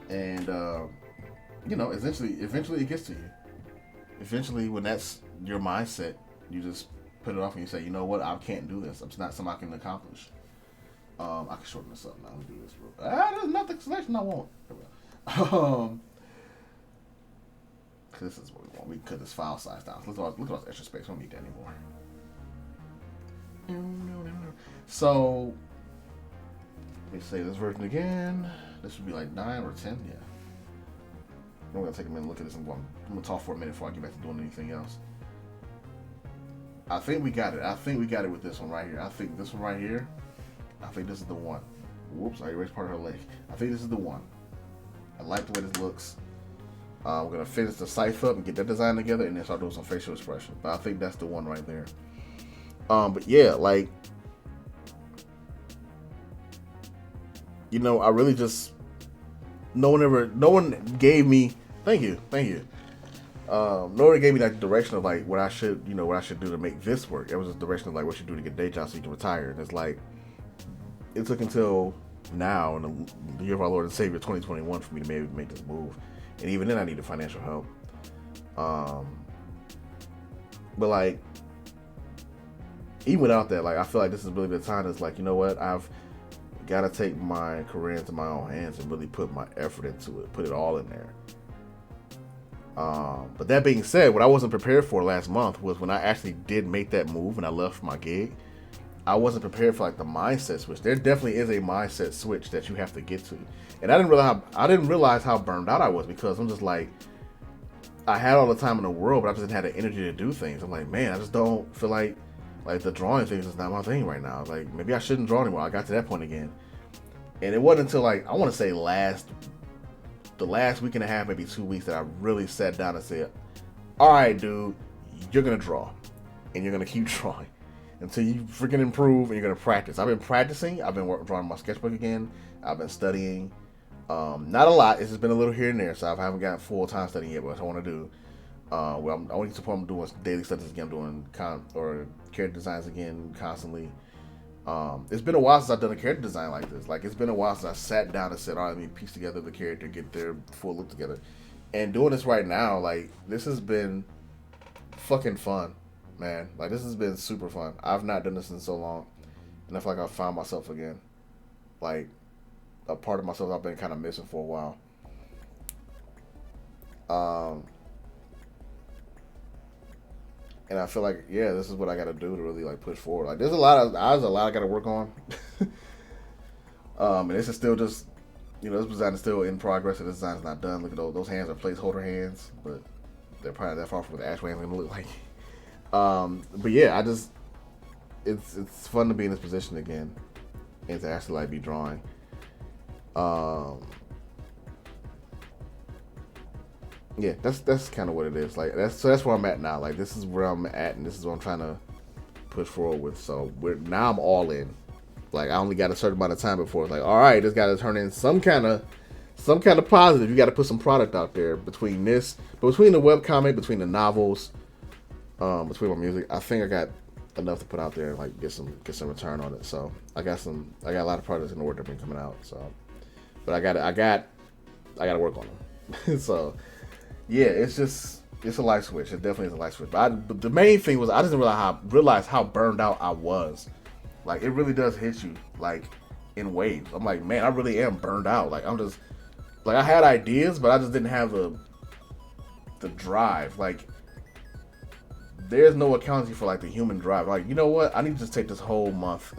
And eventually it gets to you. Eventually, when that's your mindset, you just put it off and you say, you know what, I can't do this. It's not something I can accomplish. I can shorten this up now. Let me do this real. There's nothing selection I want. Cause this is what we want. We can cut this file size down. Look at all this extra space. We don't need that anymore. So let me say this version again. This would be like 9 or 10. Yeah. I'm gonna take a minute and look at this. I'm gonna talk for a minute before I get back to doing anything else. I think we got it. I think we got it with this one right here. I think this one right here. I think this is the one. Whoops, I erased part of her leg. I think this is the one. I like the way this looks. We're gonna finish the scythe up and get that design together, and then start doing some facial expression. But I think that's the one right there. But yeah, like, you know, I really just no one gave me. Thank you. No one gave me that direction of like what I should do to make this work. It was a direction of like what you do to get a day job so you can retire. And it's like it took until now in the year of our Lord and Savior 2021 for me to maybe make this move. And even then I needed financial help. But like even without that, like I feel like this is really the time that's like, you know what, I've got to take my career into my own hands and really put my effort into it, put it all in there. But that being said, what I wasn't prepared for last month was when I actually did make that move and I left my gig, I wasn't prepared for like the mindset switch. There definitely is a mindset switch that you have to get to. And I didn't realize how burned out I was, because I'm just like, I had all the time in the world, but I just didn't have the energy to do things. I'm like, man, I just don't feel like the drawing things is not my thing right now. Like maybe I shouldn't draw anymore. I got to that point again. And it wasn't until like, I want to say the last week and a half, maybe 2 weeks, that I really sat down and said, all right, dude, you're going to draw and you're going to keep drawing until you freaking improve, and you're going to practice. I've been practicing. I've been drawing my sketchbook again. I've been studying. Not a lot. It's just been a little here and there. So I haven't gotten full-time studying yet, but I want to do. I want to support. I'm doing daily studies again. I'm doing character designs again constantly. It's been a while since I've done a character design like this. Like, it's been a while since I sat down and said, all right, let me piece together the character, get their full look together. And doing this right now, like, this has been fucking fun, man. Like, this has been super fun. I've not done this in so long. And I feel like I found myself again. Like, a part of myself I've been kind of missing for a while. And I feel like, yeah, this is what I got to do to really like push forward. Like, there's a lot I got to work on. And this is still just, this design is still in progress. And this design's not done. Look at those hands are placeholder hands, but they're probably not that far from what the actual hands are gonna look like. But yeah, it's fun to be in this position again, and to actually like be drawing. Yeah, that's kind of what it is. Like that's where I'm at now. Like, this is where I'm at, and this is what I'm trying to push forward with. So now I'm all in. Like, I only got a certain amount of time before it's like, all right, this got to turn in some kind of positive. You got to put some product out there between the webcomic, between the novels, between my music. I think I got enough to put out there and like get some return on it. So I got a lot of projects in the work that have been coming out. So, but I got to work on them. So. Yeah, it's a light switch. It definitely is a light switch. But the main thing was I didn't realize how burned out I was. Like, it really does hit you, like, in waves. I'm like, man, I really am burned out. Like, I'm just, like, I had ideas, but I just didn't have the drive. Like, there's no accounting for, like, the human drive. Like, you know what? I need to just take this whole month.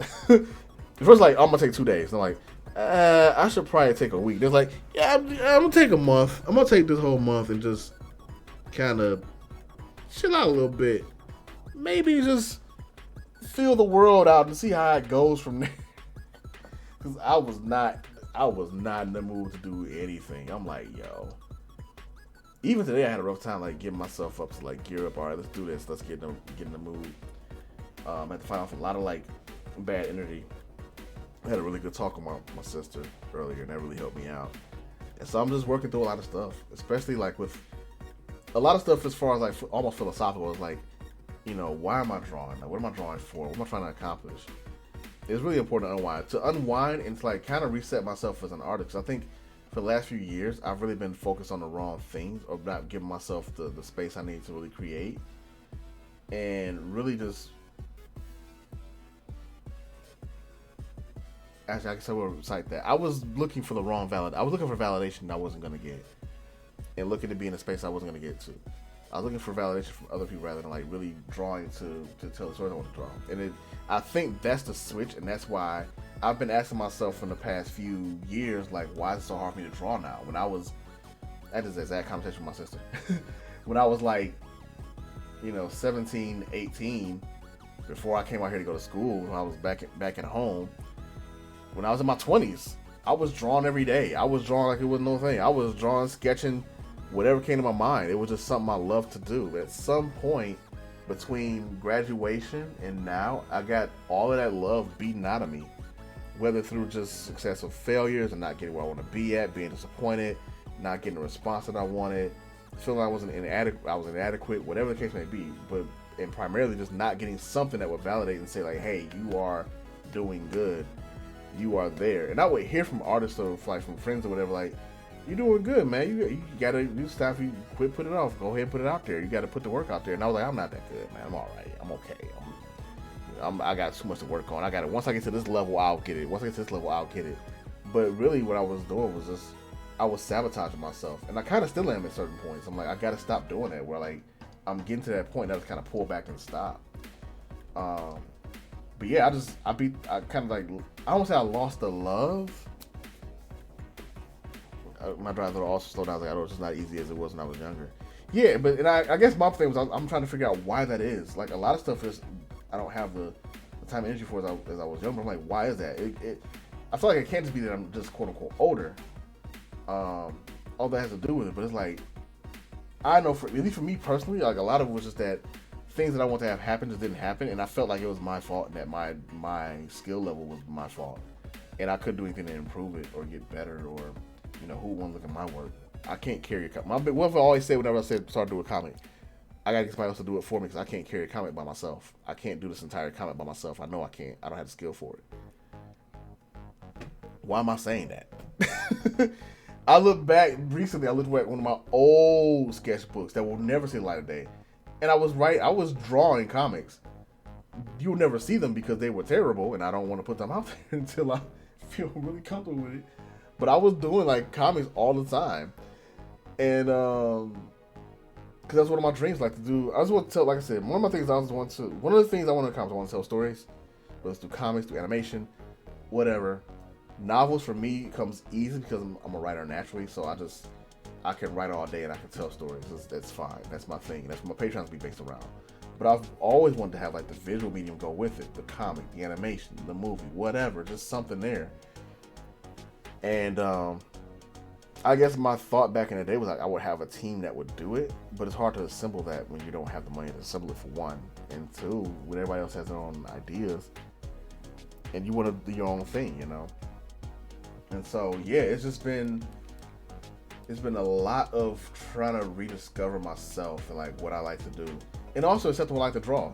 First, like, I'm going to take 2 days. I'm like, I should probably take a week. They're like, yeah, I'm gonna take a month. I'm gonna take this whole month and just kind of chill out a little bit. Maybe just feel the world out and see how it goes from there. Because I was not in the mood to do anything. I'm like, yo. Even today, I had a rough time like getting myself up to like gear up. All right, let's do this. Let's get in the mood. I had to fight off a lot of like bad energy. I had a really good talk with my sister earlier, and that really helped me out. And so I'm just working through a lot of stuff, especially like with a lot of stuff as far as like almost philosophical. It's like, why am I drawing? Like, what am I drawing for? What am I trying to accomplish? It's really important to unwind and to like kind of reset myself as an artist. I think for the last few years, I've really been focused on the wrong things, or not giving myself the space I need to really create, and really just Actually, I guess I will recite that. I was looking for the wrong I was looking for validation that I wasn't gonna get, and looking to be in a space I wasn't gonna get to. I was looking for validation from other people rather than like really drawing to tell the story I want to draw. And I think that's the switch, and that's why I've been asking myself in the past few years, like, why is it so hard for me to draw now? When I had this exact conversation with my sister. When I was like, 17, 18, before I came out here to go to school, when I was back at home, when I was in my 20s, I was drawing every day. I was drawing like it was no thing. I was drawing, sketching, whatever came to my mind. It was just something I loved to do. At some point between graduation and now, I got all of that love beaten out of me, whether through just successful failures and not getting where I want to be at, being disappointed, not getting the response that I wanted, feeling I was inadequate, whatever the case may be, and primarily just not getting something that would validate and say like, hey, you are doing good, you are there. And I would hear from artists or like from friends or whatever, like, you're doing good, man. You gotta do stuff. You quit putting it off. Go ahead and put it out there. You gotta put the work out there. And I was like, I'm not that good, man. I'm all right. I'm okay. I got too much to work on. I got it. Once I get to this level, I'll get it. But really, what I was doing was just, I was sabotaging myself, and I kind of still am at certain points. I'm like, I gotta stop doing that. Where like, I'm getting to that point that I just kind of pull back and stop. But yeah, I kind of like, I don't say I lost the love. My drive will also slow down. Like, it's just not easy as it was when I was younger. Yeah, but I guess my thing was I'm trying to figure out why that is. Like, a lot of stuff is I don't have the time and energy for as I was younger. I'm like, why is that? I feel like it can't just be that I'm just quote unquote older. All that has to do with it, but it's like, I know at least for me personally, like a lot of it was just that things that I want to have happen just didn't happen, and I felt like it was my fault and that my skill level was my fault, and I couldn't do anything to improve it or get better or. Who want to look at my work? I can't carry a comic. What I always say whenever I start doing a comic, I gotta get somebody else to do it for me because I can't carry a comic by myself. I can't do this entire comic by myself. I know I can't. I don't have the skill for it. Why am I saying that? I looked back recently. I looked at one of my old sketchbooks that will never see the light of day, and I was drawing comics. You'll never see them because they were terrible, and I don't want to put them out there until I feel really comfortable with it. But I was doing like comics all the time, and because that's one of my dreams, like to do. I just want to tell, like I said, one of the things I want to accomplish. I want to tell stories, whether it's through comics, through animation, whatever. Novels for me comes easy because I'm a writer naturally, so I can write all day and I can tell stories. That's fine. That's my thing. That's what my Patreon's be based around. But I've always wanted to have like the visual medium go with it, the comic, the animation, the movie, whatever, just something there. And I guess my thought back in the day was like I would have a team that would do it, but it's hard to assemble that when you don't have the money to assemble it, for one, and two, when everybody else has their own ideas, and you want to do your own thing, And so yeah, it's been a lot of trying to rediscover myself and like what I like to do, and also accepting what I like to draw.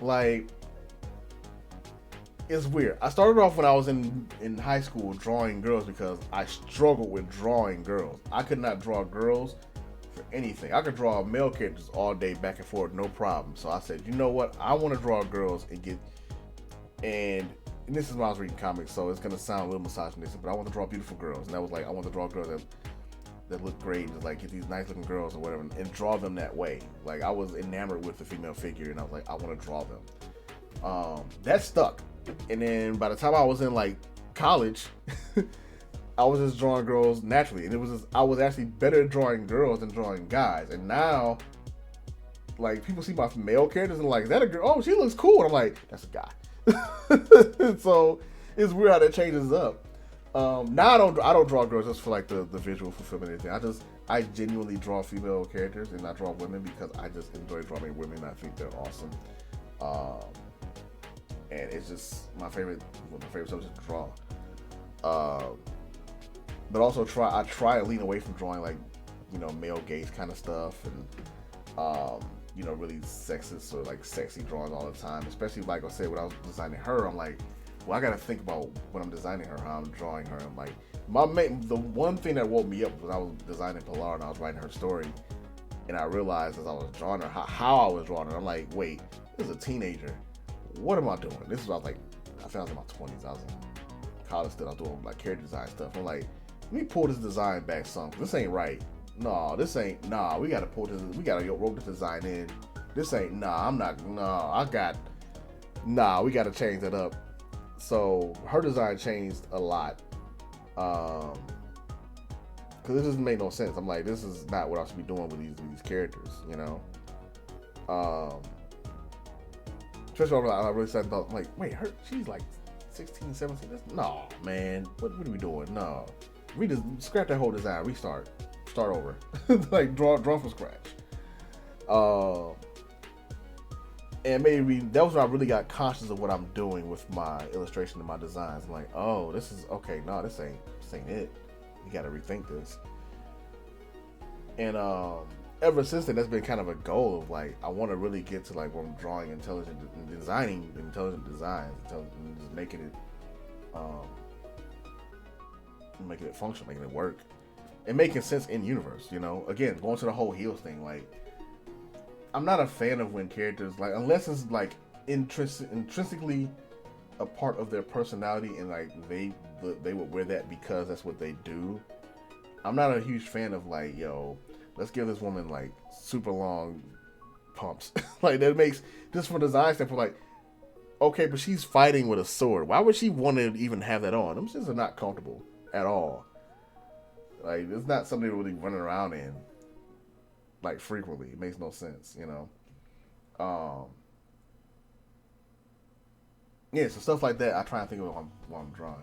Like, it's weird. I started off when I was in high school drawing girls because I struggled with drawing girls. I could not draw girls for anything. I could draw male characters all day back and forth, no problem. So I said, you know what? I want to draw girls and this is when I was reading comics, so it's gonna sound a little misogynistic, but I want to draw beautiful girls, and that was like I want to draw girls that look great, and just like get these nice looking girls or whatever, and draw them that way. Like I was enamored with the female figure, and I was like, I want to draw them. That stuck. And then by the time I was in like college, I was just drawing girls naturally, and I was actually better at drawing girls than drawing guys. And now, like, people see my male characters and like, is that a girl? Oh, she looks cool. And I'm like, that's a guy. So it's weird how that changes up. Now I don't draw girls just for like the visual fulfillment or anything. I genuinely draw female characters and I draw women because I just enjoy drawing women. I think they're awesome. And it's just one of my favorite subjects to draw. But also I try to lean away from drawing like, male gaze kind of stuff and really sexist or like sexy drawings all the time. Especially like I said, when I was designing her, I'm like, well, I gotta think about when I'm designing her, how I'm drawing her. I'm like, the one thing that woke me up was I was designing Pilar and I was writing her story, and I realized as I was drawing her how I was drawing her. I'm like, wait, this is a teenager. What am I doing? This is about like, I think I was in my 20s. I was in college stuff. I was doing like character design stuff. I'm like, let me pull this design back some. This ain't right. No, this ain't. Nah, we gotta pull this. We gotta rope this design in. This ain't. Nah, I'm not. Nah, I got. Nah, we gotta change it up. So her design changed a lot. Because it just made no sense. I'm like, this is not what I should be doing with these characters, you know. Especially when I really started about, I'm like, wait, she's like 16, 17. No, man, what are we doing? No, we just scrap that whole design, restart, start over, like draw from scratch. And maybe that was when I really got conscious of what I'm doing with my illustration and my designs. I'm like, oh, this is okay. No, this ain't it. You got to rethink this. And ever since then, that's been kind of a goal of like, I want to really get to like where I'm drawing designing intelligent designs, and just making it function, making it work, and making sense in universe. You know, again, going to the whole heels thing. Like, I'm not a fan of when characters like, unless it's like intrinsically a part of their personality and like they would wear that because that's what they do. I'm not a huge fan of like, yo, let's give this woman like super long pumps. Like, that makes, just from design standpoint, like, okay, but she's fighting with a sword. Why would she want to even have that on? Them shits are not comfortable at all. Like, it's not something really running around in like frequently. It makes no sense, you know. Yeah, so stuff like that I try and think of while I'm drawing.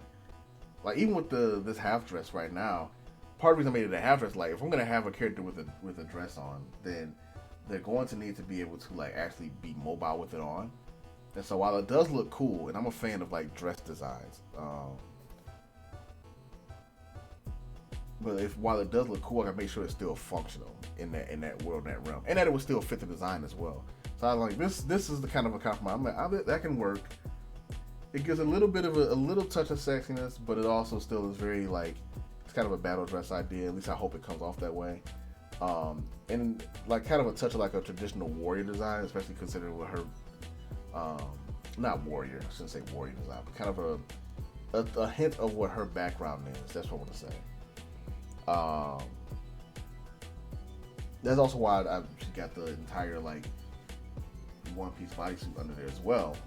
Like, even with this half dress right now, part of the reason I made it a half dress, like, if I'm gonna have a character with a dress on, then they're going to need to be able to like actually be mobile with it on. And so while it does look cool, and I'm a fan of like dress designs, but while it does look cool, I gotta make sure it's still functional in that world, in that realm, and that it will still fit the design as well. So I was like, this is the kind of a compromise. I'm like, that can work. It gives a little bit of a little touch of sexiness, but it also still is very like, it's kind of a battle dress idea. At least I hope it comes off that way. And like kind of a touch of like a traditional warrior design, especially considering what her, not warrior, I shouldn't say warrior design, but kind of a hint of what her background is. That's what I want to say. That's also why she got the entire like one-piece bodysuit under there as well,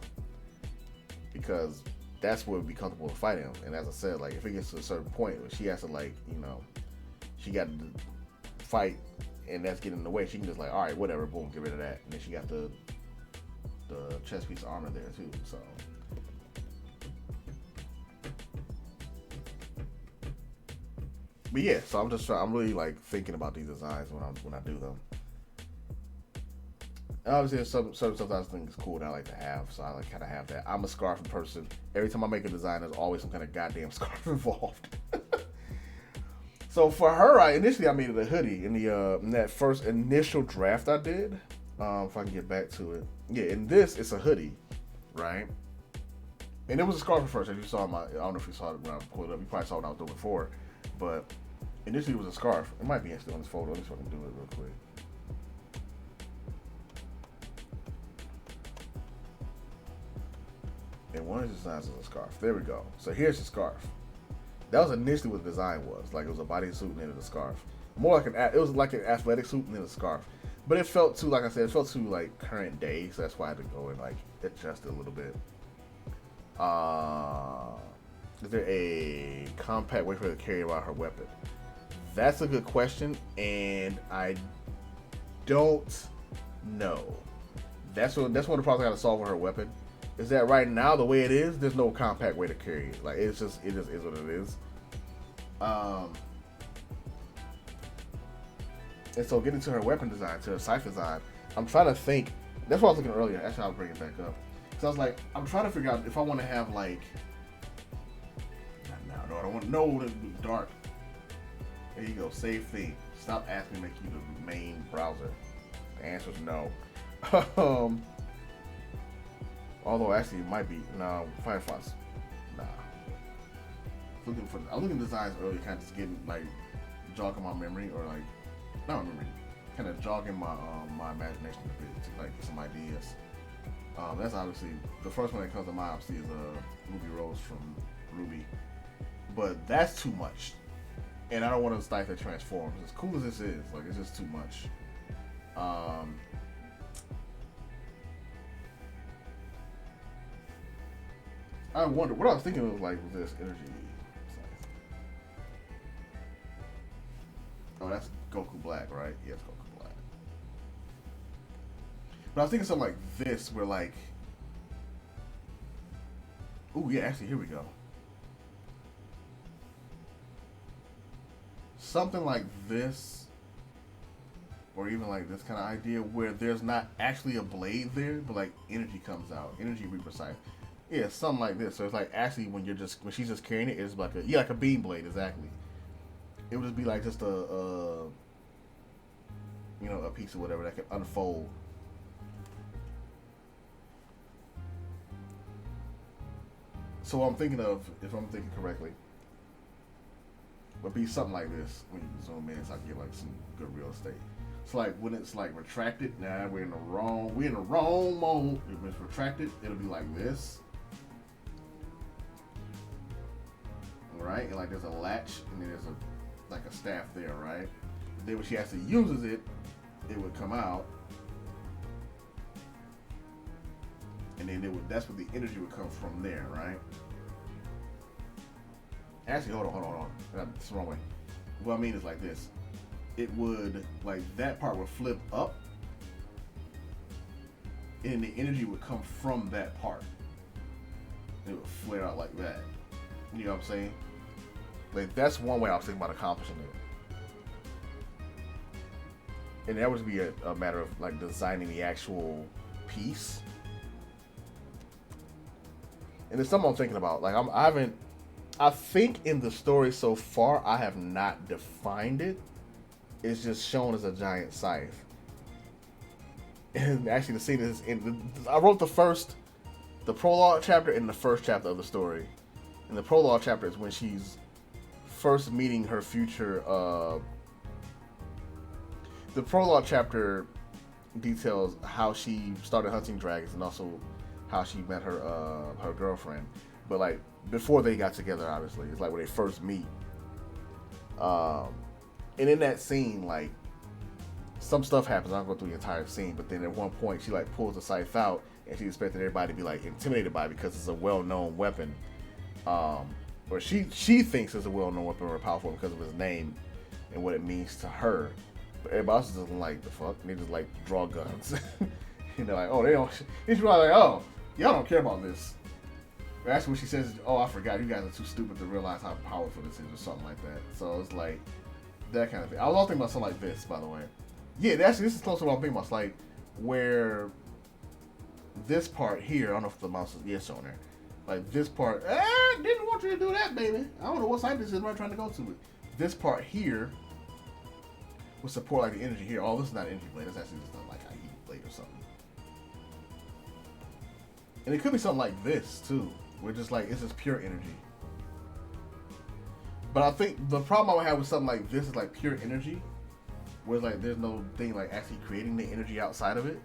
because that's where it would be comfortable to fight him. And as I said, like, if it gets to a certain point where she has to like, you know, she got to fight and that's getting in the way, she can just like, all right, whatever, boom, get rid of that. And then she got the chest piece of armor there too. So but yeah, so I'm really like thinking about these designs when I do them. And obviously there's some stuff that I think is cool that I like to have, so I like kind of have that. I'm a scarf person. Every time I make a design, there's always some kind of goddamn scarf involved. So for her, initially I made it a hoodie in that first initial draft I did. If I can get back to it. Yeah, in this, it's a hoodie, right? And it was a scarf at first, as you saw I don't know if you saw it when I pulled it up. You probably saw what I was doing before. But initially it was a scarf. It might be actually on this photo. Let me see if I can do it real quick. And one of the designs is a scarf. There we go. So here's the scarf. That was initially what the design was. Like, it was a bodysuit and then a scarf. More like it was like an athletic suit and then a scarf. But it felt too, like I said, it felt too like current day, so that's why I had to go and like adjust it a little bit. Is there a compact way for her to carry around her weapon? That's a good question, and I don't know. That's one of the problems I got to solve with her weapon. Is that right now the way it is, there's no compact way to carry it. Like, it just is what it is. And so getting to her weapon design, to her scythe design, I'm trying to think. That's what I was looking earlier. Actually, I'll bring it back up. So I was like, I'm trying to figure out if I want to have like, no, I don't want no to be dark. There you go, save theme. Stop asking me to make you the main browser. The answer is no. Although actually it might be no Firefox. Nah. I'm looking at designs earlier, kind of just getting like jogging my memory, or like not memory, kind of jogging my my imagination a bit to like get some ideas. That's obviously the first one that comes to mind. Obviously, is Ruby Rose from Ruby. but that's too much. And I don't want to stifle transforms. As cool as this is, like, it's just too much. I wonder what I was thinking of, like, with this energy. Oh, that's Goku Black, right? Yeah, it's Goku Black. But I was thinking something like this, where like, ooh, yeah, actually, here we go. Something like this, or even like this kind of idea, where there's not actually a blade there, but like energy comes out, energy reprecise. Yeah, something like this. So it's like actually when she's just carrying it, it's like like a beam blade, exactly. It would just be like just a piece of whatever that can unfold. So what I'm thinking of, if I'm thinking correctly, would be something like this when you zoom in, so I can get like some good real estate. So like when it's like retracted, we're in the wrong mode. If it's retracted, it'll be like this. Right? And like there's a latch and then there's a staff there, right? Then when she actually uses it, it would come out. And then that's where the energy would come from there, right? Actually, hold on. That's the wrong way. What I mean is like this. It would, like, that part would flip up, and the energy would come from that part. It would flare out like that. You know what I'm saying? Like, that's one way I was thinking about accomplishing it. And that would be a matter of, like, designing the actual piece. And it's something I'm thinking about. Like, I think in the story so far, I have not defined it. It's just shown as a giant scythe. And actually, the scene is I wrote the prologue chapter and the first chapter of the story. And the prologue chapter is when she's first meeting her future. The prologue chapter details how she started hunting dragons and also how she met her girlfriend. But like before they got together, obviously, it's like when they first meet. And in that scene, like some stuff happens. I don't go through the entire scene, but then at one point she like pulls the scythe out, and she expected everybody to be like intimidated by it because it's a well-known weapon. Or she thinks it's a well-known weapon or powerful because of his name and what it means to her. But everybody else doesn't like the fuck. They just like draw guns. And they're like, oh, they don't. She's probably like, oh, y'all don't care about this. But that's what she says. Oh, I forgot. You guys are too stupid to realize how powerful this is, or something like that. So it's like that kind of thing. I was also thinking about something like this, by the way. Yeah, this is close to what I'm thinking about. It's like where this part here. I don't know if the mouse is shown there. Like this part, didn't want you to do that, baby. I don't know what side this is. I'm trying to go to it. This part here would support like the energy here. Oh, this is not an energy blade. It's actually just like a heat blade or something. And it could be something like this too, where just like it's just pure energy. But I think the problem I would have with something like this is like pure energy, where like there's no thing like actually creating the energy outside of it.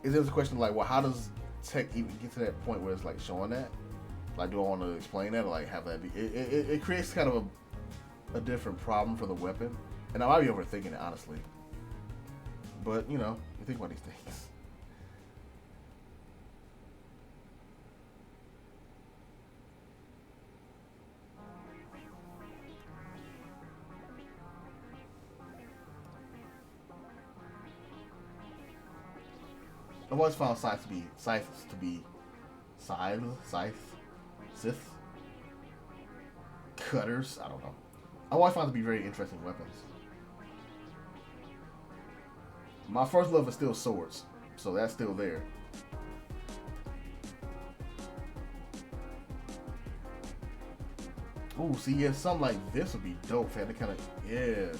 Is there's a question like, well, how does tech even get to that point where it's like showing that? Like, do I want to explain that or like have that be? It creates kind of a different problem for the weapon, and I might be overthinking it honestly. But you know, you think about these things. I've always found scythes to be Sith, cutters. I don't know. I've always found to be very interesting weapons. My first love is still swords, so that's still there. Ooh, see, yeah, something like this would be dope. Had to kind of, yeah.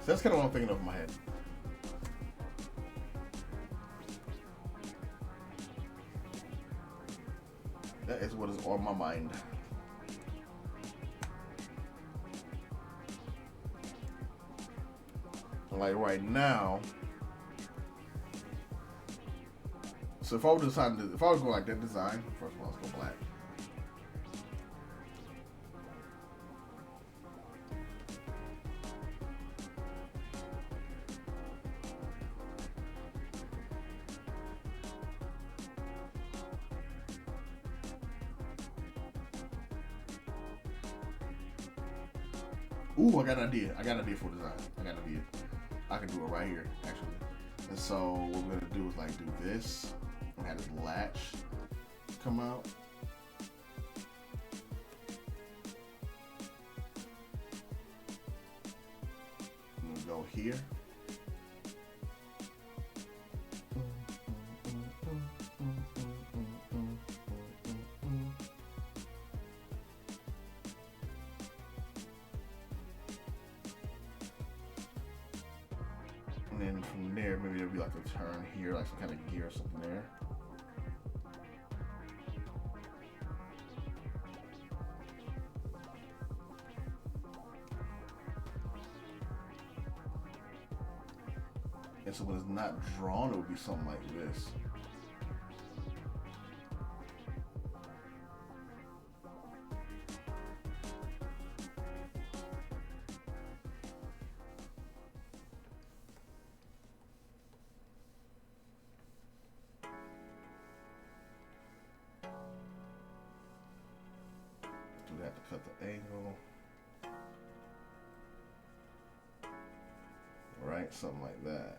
So that's kind of what I'm thinking of in my head. That is what is on my mind. Like right now, so if I were to decide, if I were to go like that design, first of all, let's go black. Ooh, I got an idea. I got an idea for design. I got an idea. I can do it right here, actually. And so what we're gonna do is like do this and have this latch come out. And we'll go here. And then from there, maybe there'll be like a turn here, like some kind of gear or something there. And so when it's not drawn, it would be something like this. We have to cut the angle. Right, something like that.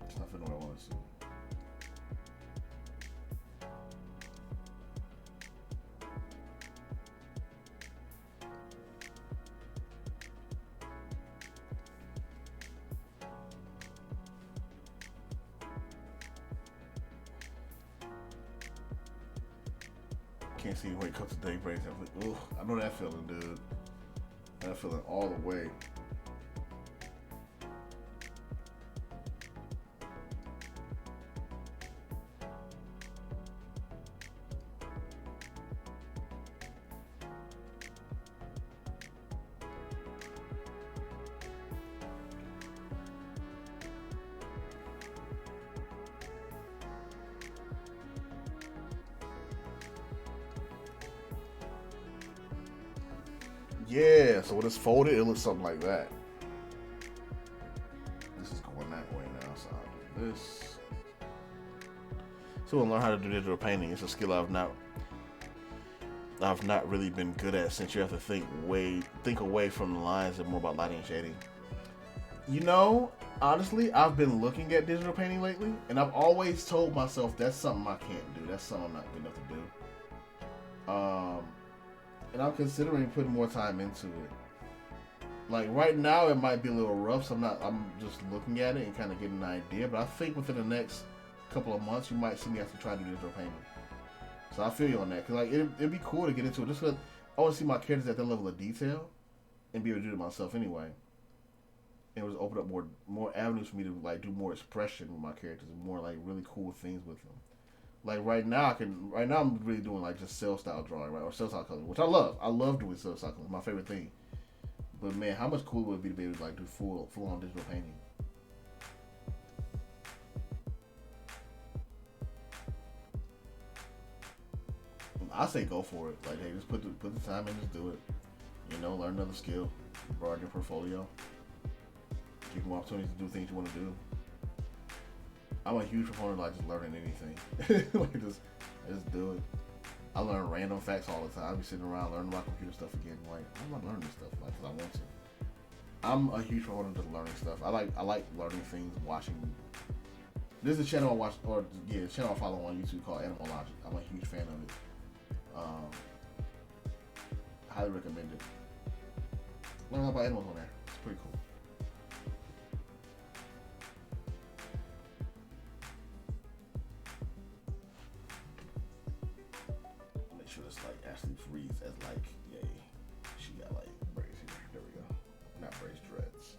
It's not fitting what I want to see. Can't see where it comes to day breaks. I'm like, ugh, I know that feeling, dude. That feeling all the way. Yeah, so when it's folded, it looks something like that. This is going that way now, so I'll do this. So we'll learn how to do digital painting. It's a skill I've not really been good at, since you have to think away from the lines and more about lighting and shading. You know, honestly, I've been looking at digital painting lately, and I've always told myself that's something I can't do. That's something I'm not good enough to do. And I'm considering putting more time into it. Like right now, it might be a little rough, so I'm just looking at it and kind of getting an idea. But I think within the next couple of months, you might see me actually try to do digital painting. So I feel you on that, cause like it'd be cool to get into it. Just cause I want to see my characters at that level of detail, and be able to do it myself anyway. And it was open up more avenues for me to like do more expression with my characters and more like really cool things with them. Like right now I'm really doing like just cell style drawing, right, or cell style coloring, which I love. I love doing cell style coloring. It's my favorite thing. But man, how much cooler would it be to be able to like do full on digital painting? I say go for it. Like, hey, just put the time in, just do it. You know, learn another skill, broaden your portfolio, give you more opportunities to do things you want to do. I'm a huge proponent of like just learning anything. Like just do it. I learn random facts all the time. I be sitting around learning about computer stuff again. Like, I'm not learning this stuff like because I want to. I'm a huge proponent of learning stuff. I like learning things, watching. There's a channel I watch, or yeah, a channel I follow on YouTube called Animal Logic. I'm a huge fan of it. Highly recommend it. Learn about animals on there. It's pretty cool. Make sure this like actually reads as like, yay. She got like braids here. There we go. Not braids, dreads.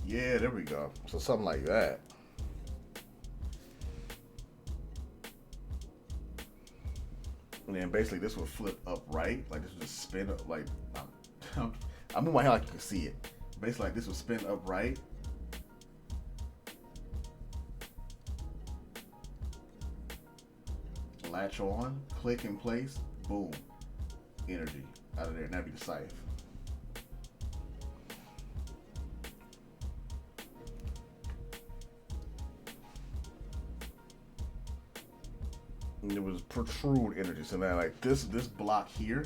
Yeah, there we go. So something like that. And then basically this would flip upright. Like this would just spin up. Like I move my hand like you can see it. Basically, like this would spin upright. Latch on, click in place, boom, energy out of there. And that'd be the scythe. And it was protrude energy. So now like this block here,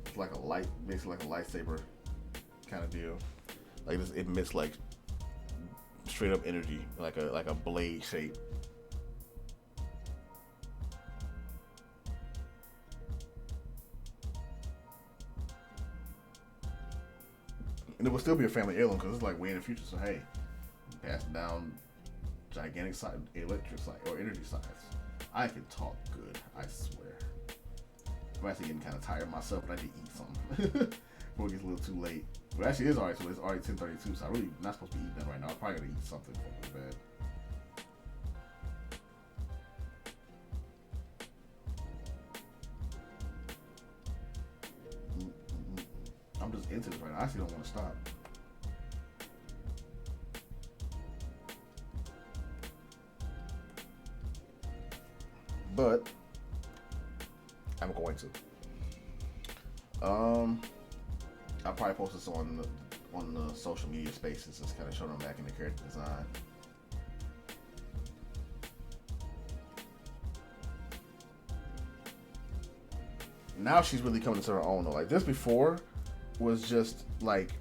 it's like a light, basically like a lightsaber kind of deal. Like this, it emits like straight up energy, like a blade shape. And it will still be a family heirloom because it's like way in the future. So hey, passing down gigantic electric or energy science. I can talk good, I swear. I'm actually getting kind of tired myself, but I need to eat something before it gets a little too late. But actually, it's alright. So it's already 10:32, so I really not supposed to be eating that right now. I'm probably gonna eat something before I go to bed. I'm just into this right now. I actually don't want to stop. But I'm going to. I'll probably post this on the social media spaces, just kind of show them back in the character design. Now she's really coming into her own though. Like this before was just like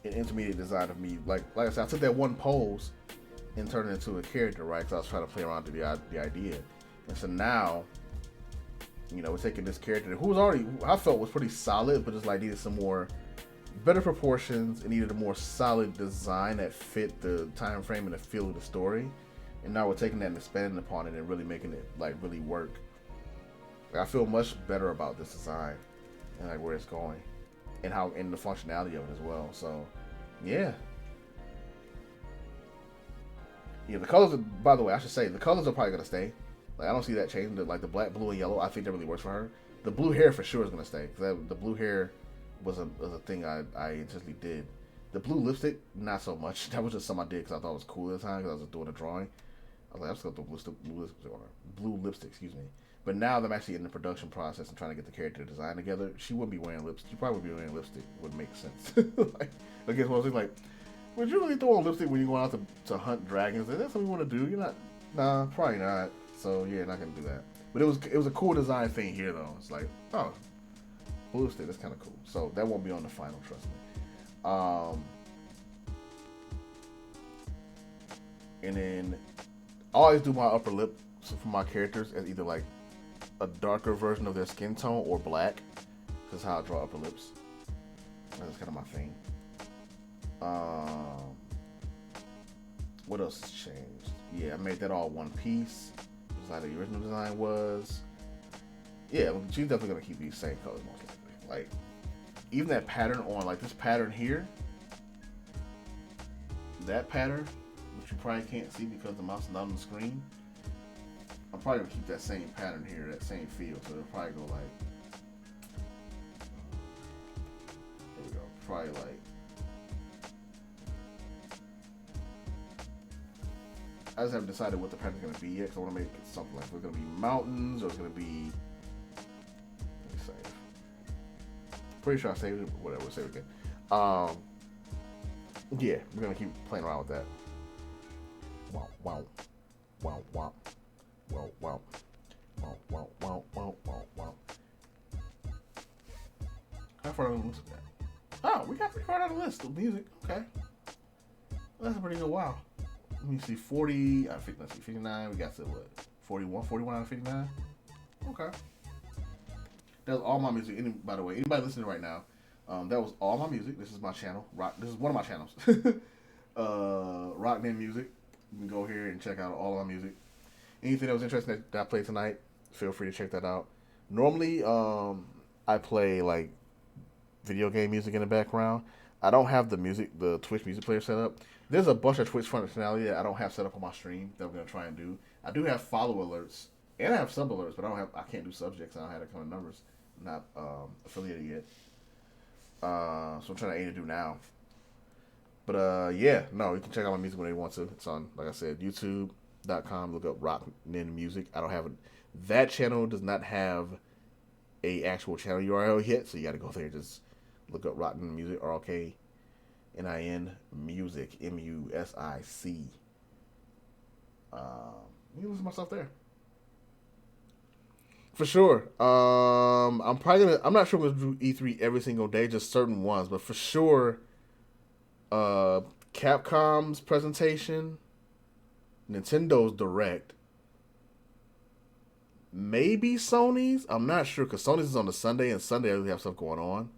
an intermediate design of me. Like I said, I took that one pose and turned it into a character, right? Because I was trying to play around with the idea. And so now, we're taking this character who was already, I felt was pretty solid, but just like needed some more better proportions. It needed a more solid design that fit the time frame and the feel of the story. And now we're taking that and expanding upon it and really making it like really work. Like, I feel much better about this design and like where it's going and the functionality of it as well. So yeah. Yeah, the colors. By the way, I should say the colors are probably gonna stay. Like I don't see that changing. The black, blue, and yellow. I think that really works for her. The blue hair for sure is gonna stay. Cause the blue hair was a thing I intentionally did. The blue lipstick, not so much. That was just something I did because I thought it was cool at the time because I was just doing a drawing. I was like, I'm just gonna throw blue lipstick on her. Blue lipstick, excuse me. But now that I'm actually in the production process and trying to get the character design together, she wouldn't be wearing lipstick. She probably would be wearing lipstick. Wouldn't make sense. Like, I guess what I was like, would you really throw on lipstick when you're going out to hunt dragons? Is that something you want to do? You're not. Nah, probably not. So yeah, not gonna do that. But it was a cool design thing here though. It's like, oh, blue lipstick. That's kind of cool. So that won't be on the final. Trust me. And then I always do my upper lip for my characters as either like a darker version of their skin tone or black. This is how I draw upper lips. That's kind of my thing. What else has changed? Yeah, I made that all one piece. Just like the original design was. Yeah, she's definitely gonna keep these same colors most likely. Like even that pattern on like this pattern here. That pattern, which you probably can't see because the mouse is not on the screen. I'm probably gonna keep that same pattern here, that same feel. So it'll probably go like, here we go. Probably like, I just haven't decided what the pattern's gonna be yet. Cause I want to make it something like it's gonna be mountains or it's gonna be. Let me save. Pretty sure I saved it. Whatever, save it again. Yeah, we're gonna keep playing around with that. Wow, wow, wow, wow. Wow, wow. Wow, wow, wow, wow, wow, wow. How far down the list is that? Oh, we got pretty far down the list of music. Okay. That's a pretty good wow. Let me see, 40, let's see, 59. We got to what? 41 out of 59? Okay. That was all my music. By the way, anybody listening right now, that was all my music. This is my channel. This is one of my channels. Rockman Music. You can go here and check out all my music. Anything that was interesting that I played tonight, feel free to check that out. Normally, I play like video game music in the background. I don't have the Twitch music player set up. There's a bunch of Twitch functionality that I don't have set up on my stream that I'm gonna try and do. I do have follow alerts and I have sub alerts, but I can't do subjects. I don't have that kind of numbers. I'm not affiliated yet. So I'm trying to aim to do now. But yeah, no, you can check out my music when you want to. It's on, like I said, YouTube.com. Look up Rockman Music. I don't have that channel does not have a actual channel URL yet, so you got to go there. Just look up Rockman Music, ROKNIN Music, MUSIC. You can listen to my stuff there. For sure. I'm not sure I'm gonna do E3 every single day, just certain ones, but for sure, Capcom's presentation, Nintendo's Direct, maybe Sony's. I'm not sure because Sony's is on the Sunday, and Sunday I really have stuff going on.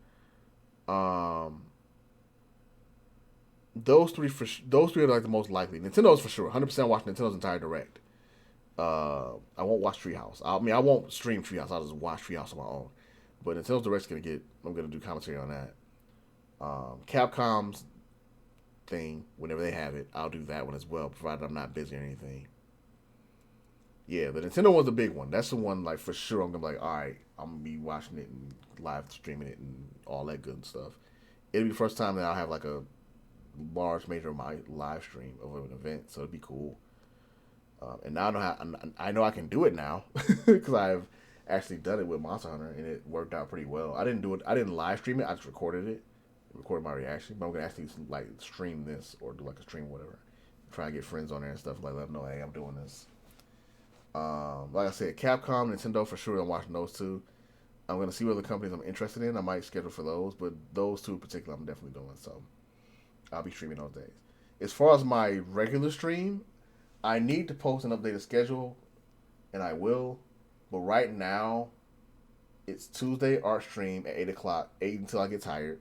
Those three are like the most likely. Nintendo's for sure. 100% watch Nintendo's entire Direct. I won't watch Treehouse. I won't stream Treehouse. I'll just watch Treehouse on my own. But Nintendo's Direct's I'm gonna do commentary on that. Capcom's thing, whenever they have it, I'll do that one as well, provided I'm not busy or anything. Yeah, the Nintendo one's the big one. That's the one, like, for sure I'm gonna be like, alright, I'm gonna be watching it and live streaming it and all that good stuff. It'll be the first time that I'll have like a large major of my live stream of an event, so it'd be cool. And now I know I can do it now because I've actually done it with Monster Hunter and it worked out pretty well. I didn't live stream it. I just recorded my reaction. But I'm gonna actually like stream this or do like a stream or whatever. Try to get friends on there and stuff like let them know, hey, I'm doing this. Like I said, Capcom, Nintendo for sure. I'm watching those two. I'm gonna see what other companies I'm interested in. I might schedule for those, but those two in particular, I'm definitely doing. So I'll be streaming those days. As far as my regular stream, I need to post an updated schedule, and I will. But right now, it's Tuesday art stream at 8 o'clock, 8 until I get tired,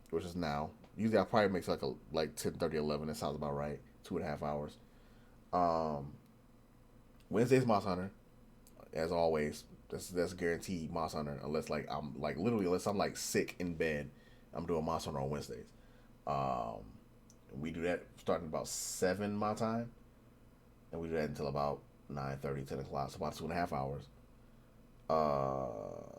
which is now. Usually I probably make like 10:30, 11. That sounds about right. 2.5 hours. Um, Wednesday's Moss Hunter, as always. That's guaranteed Moss Hunter, unless like I'm like literally unless I'm like sick in bed, I'm doing Moss Hunter on Wednesdays. Um, we do that starting about 7 my time, and we do that until about 9:30, 10 o'clock. So about 2.5 hours.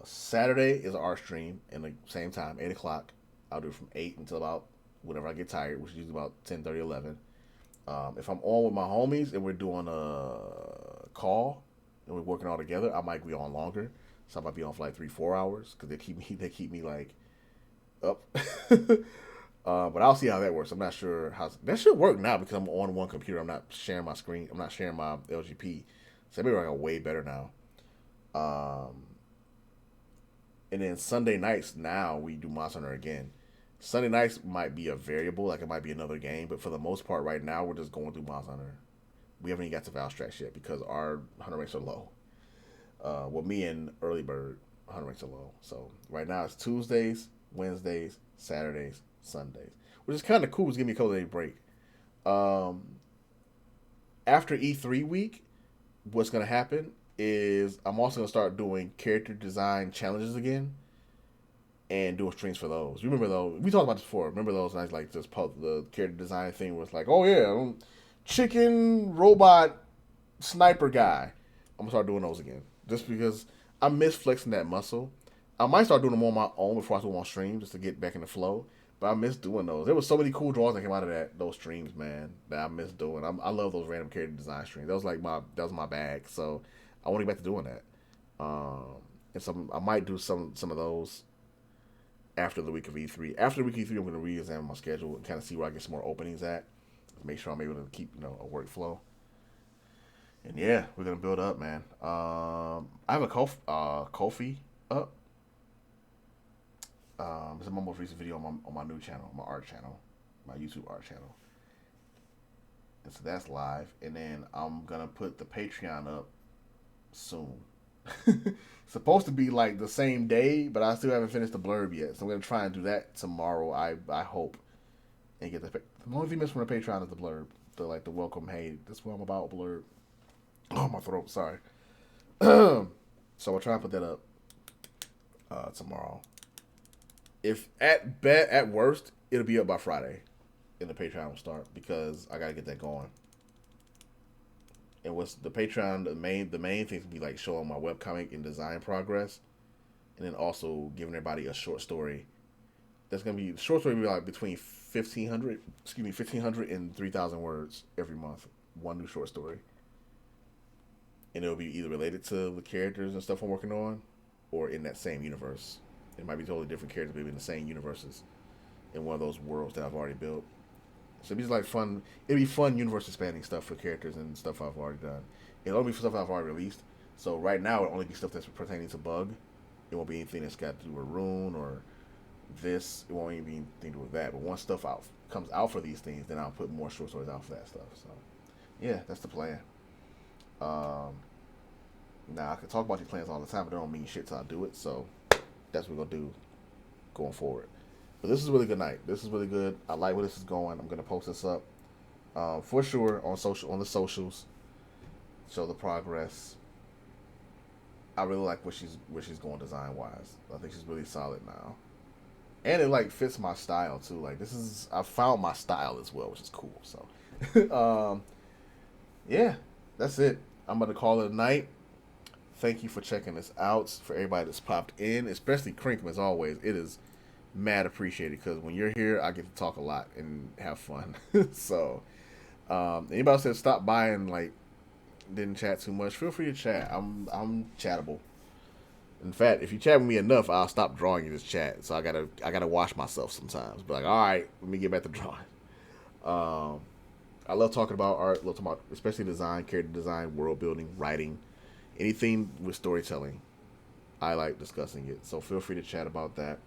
Saturday is an art stream in the same time, 8 o'clock. I'll do it from 8 until about whenever I get tired, which is usually about 10:30, 11. If I'm on with my homies and we're doing a call and we're working all together, I might be on longer. So I might be on for like 3, 4 hours because they keep me like up. But I'll see how that works. I'm not sure how that should work now because I'm on one computer. I'm not sharing my screen. I'm not sharing my LGP. So maybe I got way better now. And then Sunday nights now we do Monster Hunter again. Sunday nights might be a variable, like it might be another game, but for the most part, right now we're just going through Monster Hunter. We haven't even got to Valstrax yet because our hunter ranks are low. Well, me and Early Bird hunter ranks are low. So right now it's Tuesdays, Wednesdays, Saturdays, Sundays, which is kind of cool. It's giving me a couple day break. Um, After E3 week, what's gonna happen is I'm also gonna start doing character design challenges again and doing streams for those. You remember those? We talked about this before. Remember those nights like this the character design thing was like, oh yeah, chicken robot sniper guy. I'm gonna start doing those again just because I miss flexing that muscle. I might start doing them on my own before I do them on stream just to get back in the flow. But I miss doing those. There was so many cool draws that came out of those streams, man, that I miss doing. I love those random character design streams. That was my bag. So I want to get back to doing that. And some I might do some of those after the week of E3. After the week of E3, I'm going to re-examine my schedule and kind of see where I get some more openings at. Make sure I'm able to keep a workflow. And yeah, we're gonna build up, man. I have a Kofi up. It's my most recent video on my new channel, my art channel, my YouTube art channel. And so that's live. And then I'm gonna put the Patreon up soon. Supposed to be like the same day, but I still haven't finished the blurb yet. So I'm gonna try and do that tomorrow. I hope and get the only thing missing from the Patreon is the blurb, the welcome. Hey, this is what I'm about blurb. Oh, my throat. Sorry. So I'll try and put that up tomorrow. If at worst, it'll be up by Friday, and the Patreon will start because I gotta get that going. And what's the Patreon? The main things will be like showing my webcomic and design progress, and then also giving everybody a short story. That's gonna be short story will be like between 1,500 and 3,000 words every month. One new short story. And it'll be either related to the characters and stuff I'm working on, or in that same universe. It might be totally different characters, but in the same universes, in one of those worlds that I've already built. So it'd be like fun. It'd be fun universe expanding stuff for characters and stuff I've already done. It'll only be for stuff I've already released. So right now it'll only be stuff that's pertaining to Bug. It won't be anything that's got to do with Rune or this. It won't even be anything to do with that. But once stuff comes out for these things, then I'll put more short stories out for that stuff. So yeah, that's the plan. Now I can talk about these plans all the time, but they don't mean shit till I do it. So that's what we're gonna do going forward. But this is a really good night. This is really good. I like where this is going. I'm gonna post this up for sure on the socials. Show the progress. I really like where she's going design wise. I think she's really solid now, and it like fits my style too. Like I found my style as well, which is cool. So yeah, that's it. I'm gonna call it a night. Thank you for checking this out. For everybody that's popped in, especially Crinkum as always. It is mad appreciated because when you're here, I get to talk a lot and have fun. So, anybody said stop by and like didn't chat too much, feel free to chat. I'm chattable. In fact, if you chat with me enough, I'll stop drawing in this chat. So I gotta watch myself sometimes. But like, all right, let me get back to drawing. I love talking about art. Love talking about especially design, character design, world building, writing. Anything with storytelling, I like discussing it. So feel free to chat about that.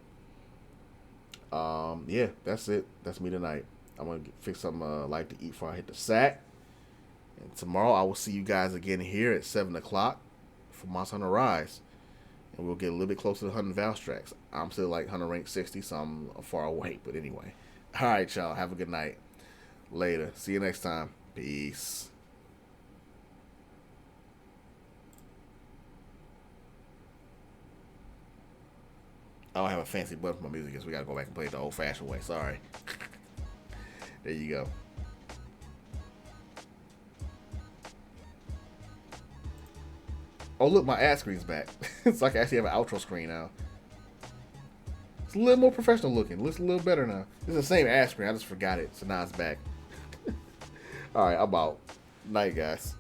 Yeah, that's it. That's me tonight. I'm gonna fix something light to eat before I hit the sack. And tomorrow I will see you guys again here at 7 o'clock for Monster Hunter Rise. And we'll get a little bit closer to hunting Valstrax. I'm still like Hunter rank 60, so I'm far away. But anyway. Alright, y'all. Have a good night. Later. See you next time. Peace. I don't have a fancy button for my music, so we gotta go back and play it the old-fashioned way. Sorry. There you go. Oh, look, my ad screen's back. It's like I actually have an outro screen now. It's a little more professional looking. Looks a little better now. It's the same ad screen. I just forgot it, so now it's back. All right, I'm out. Night, guys.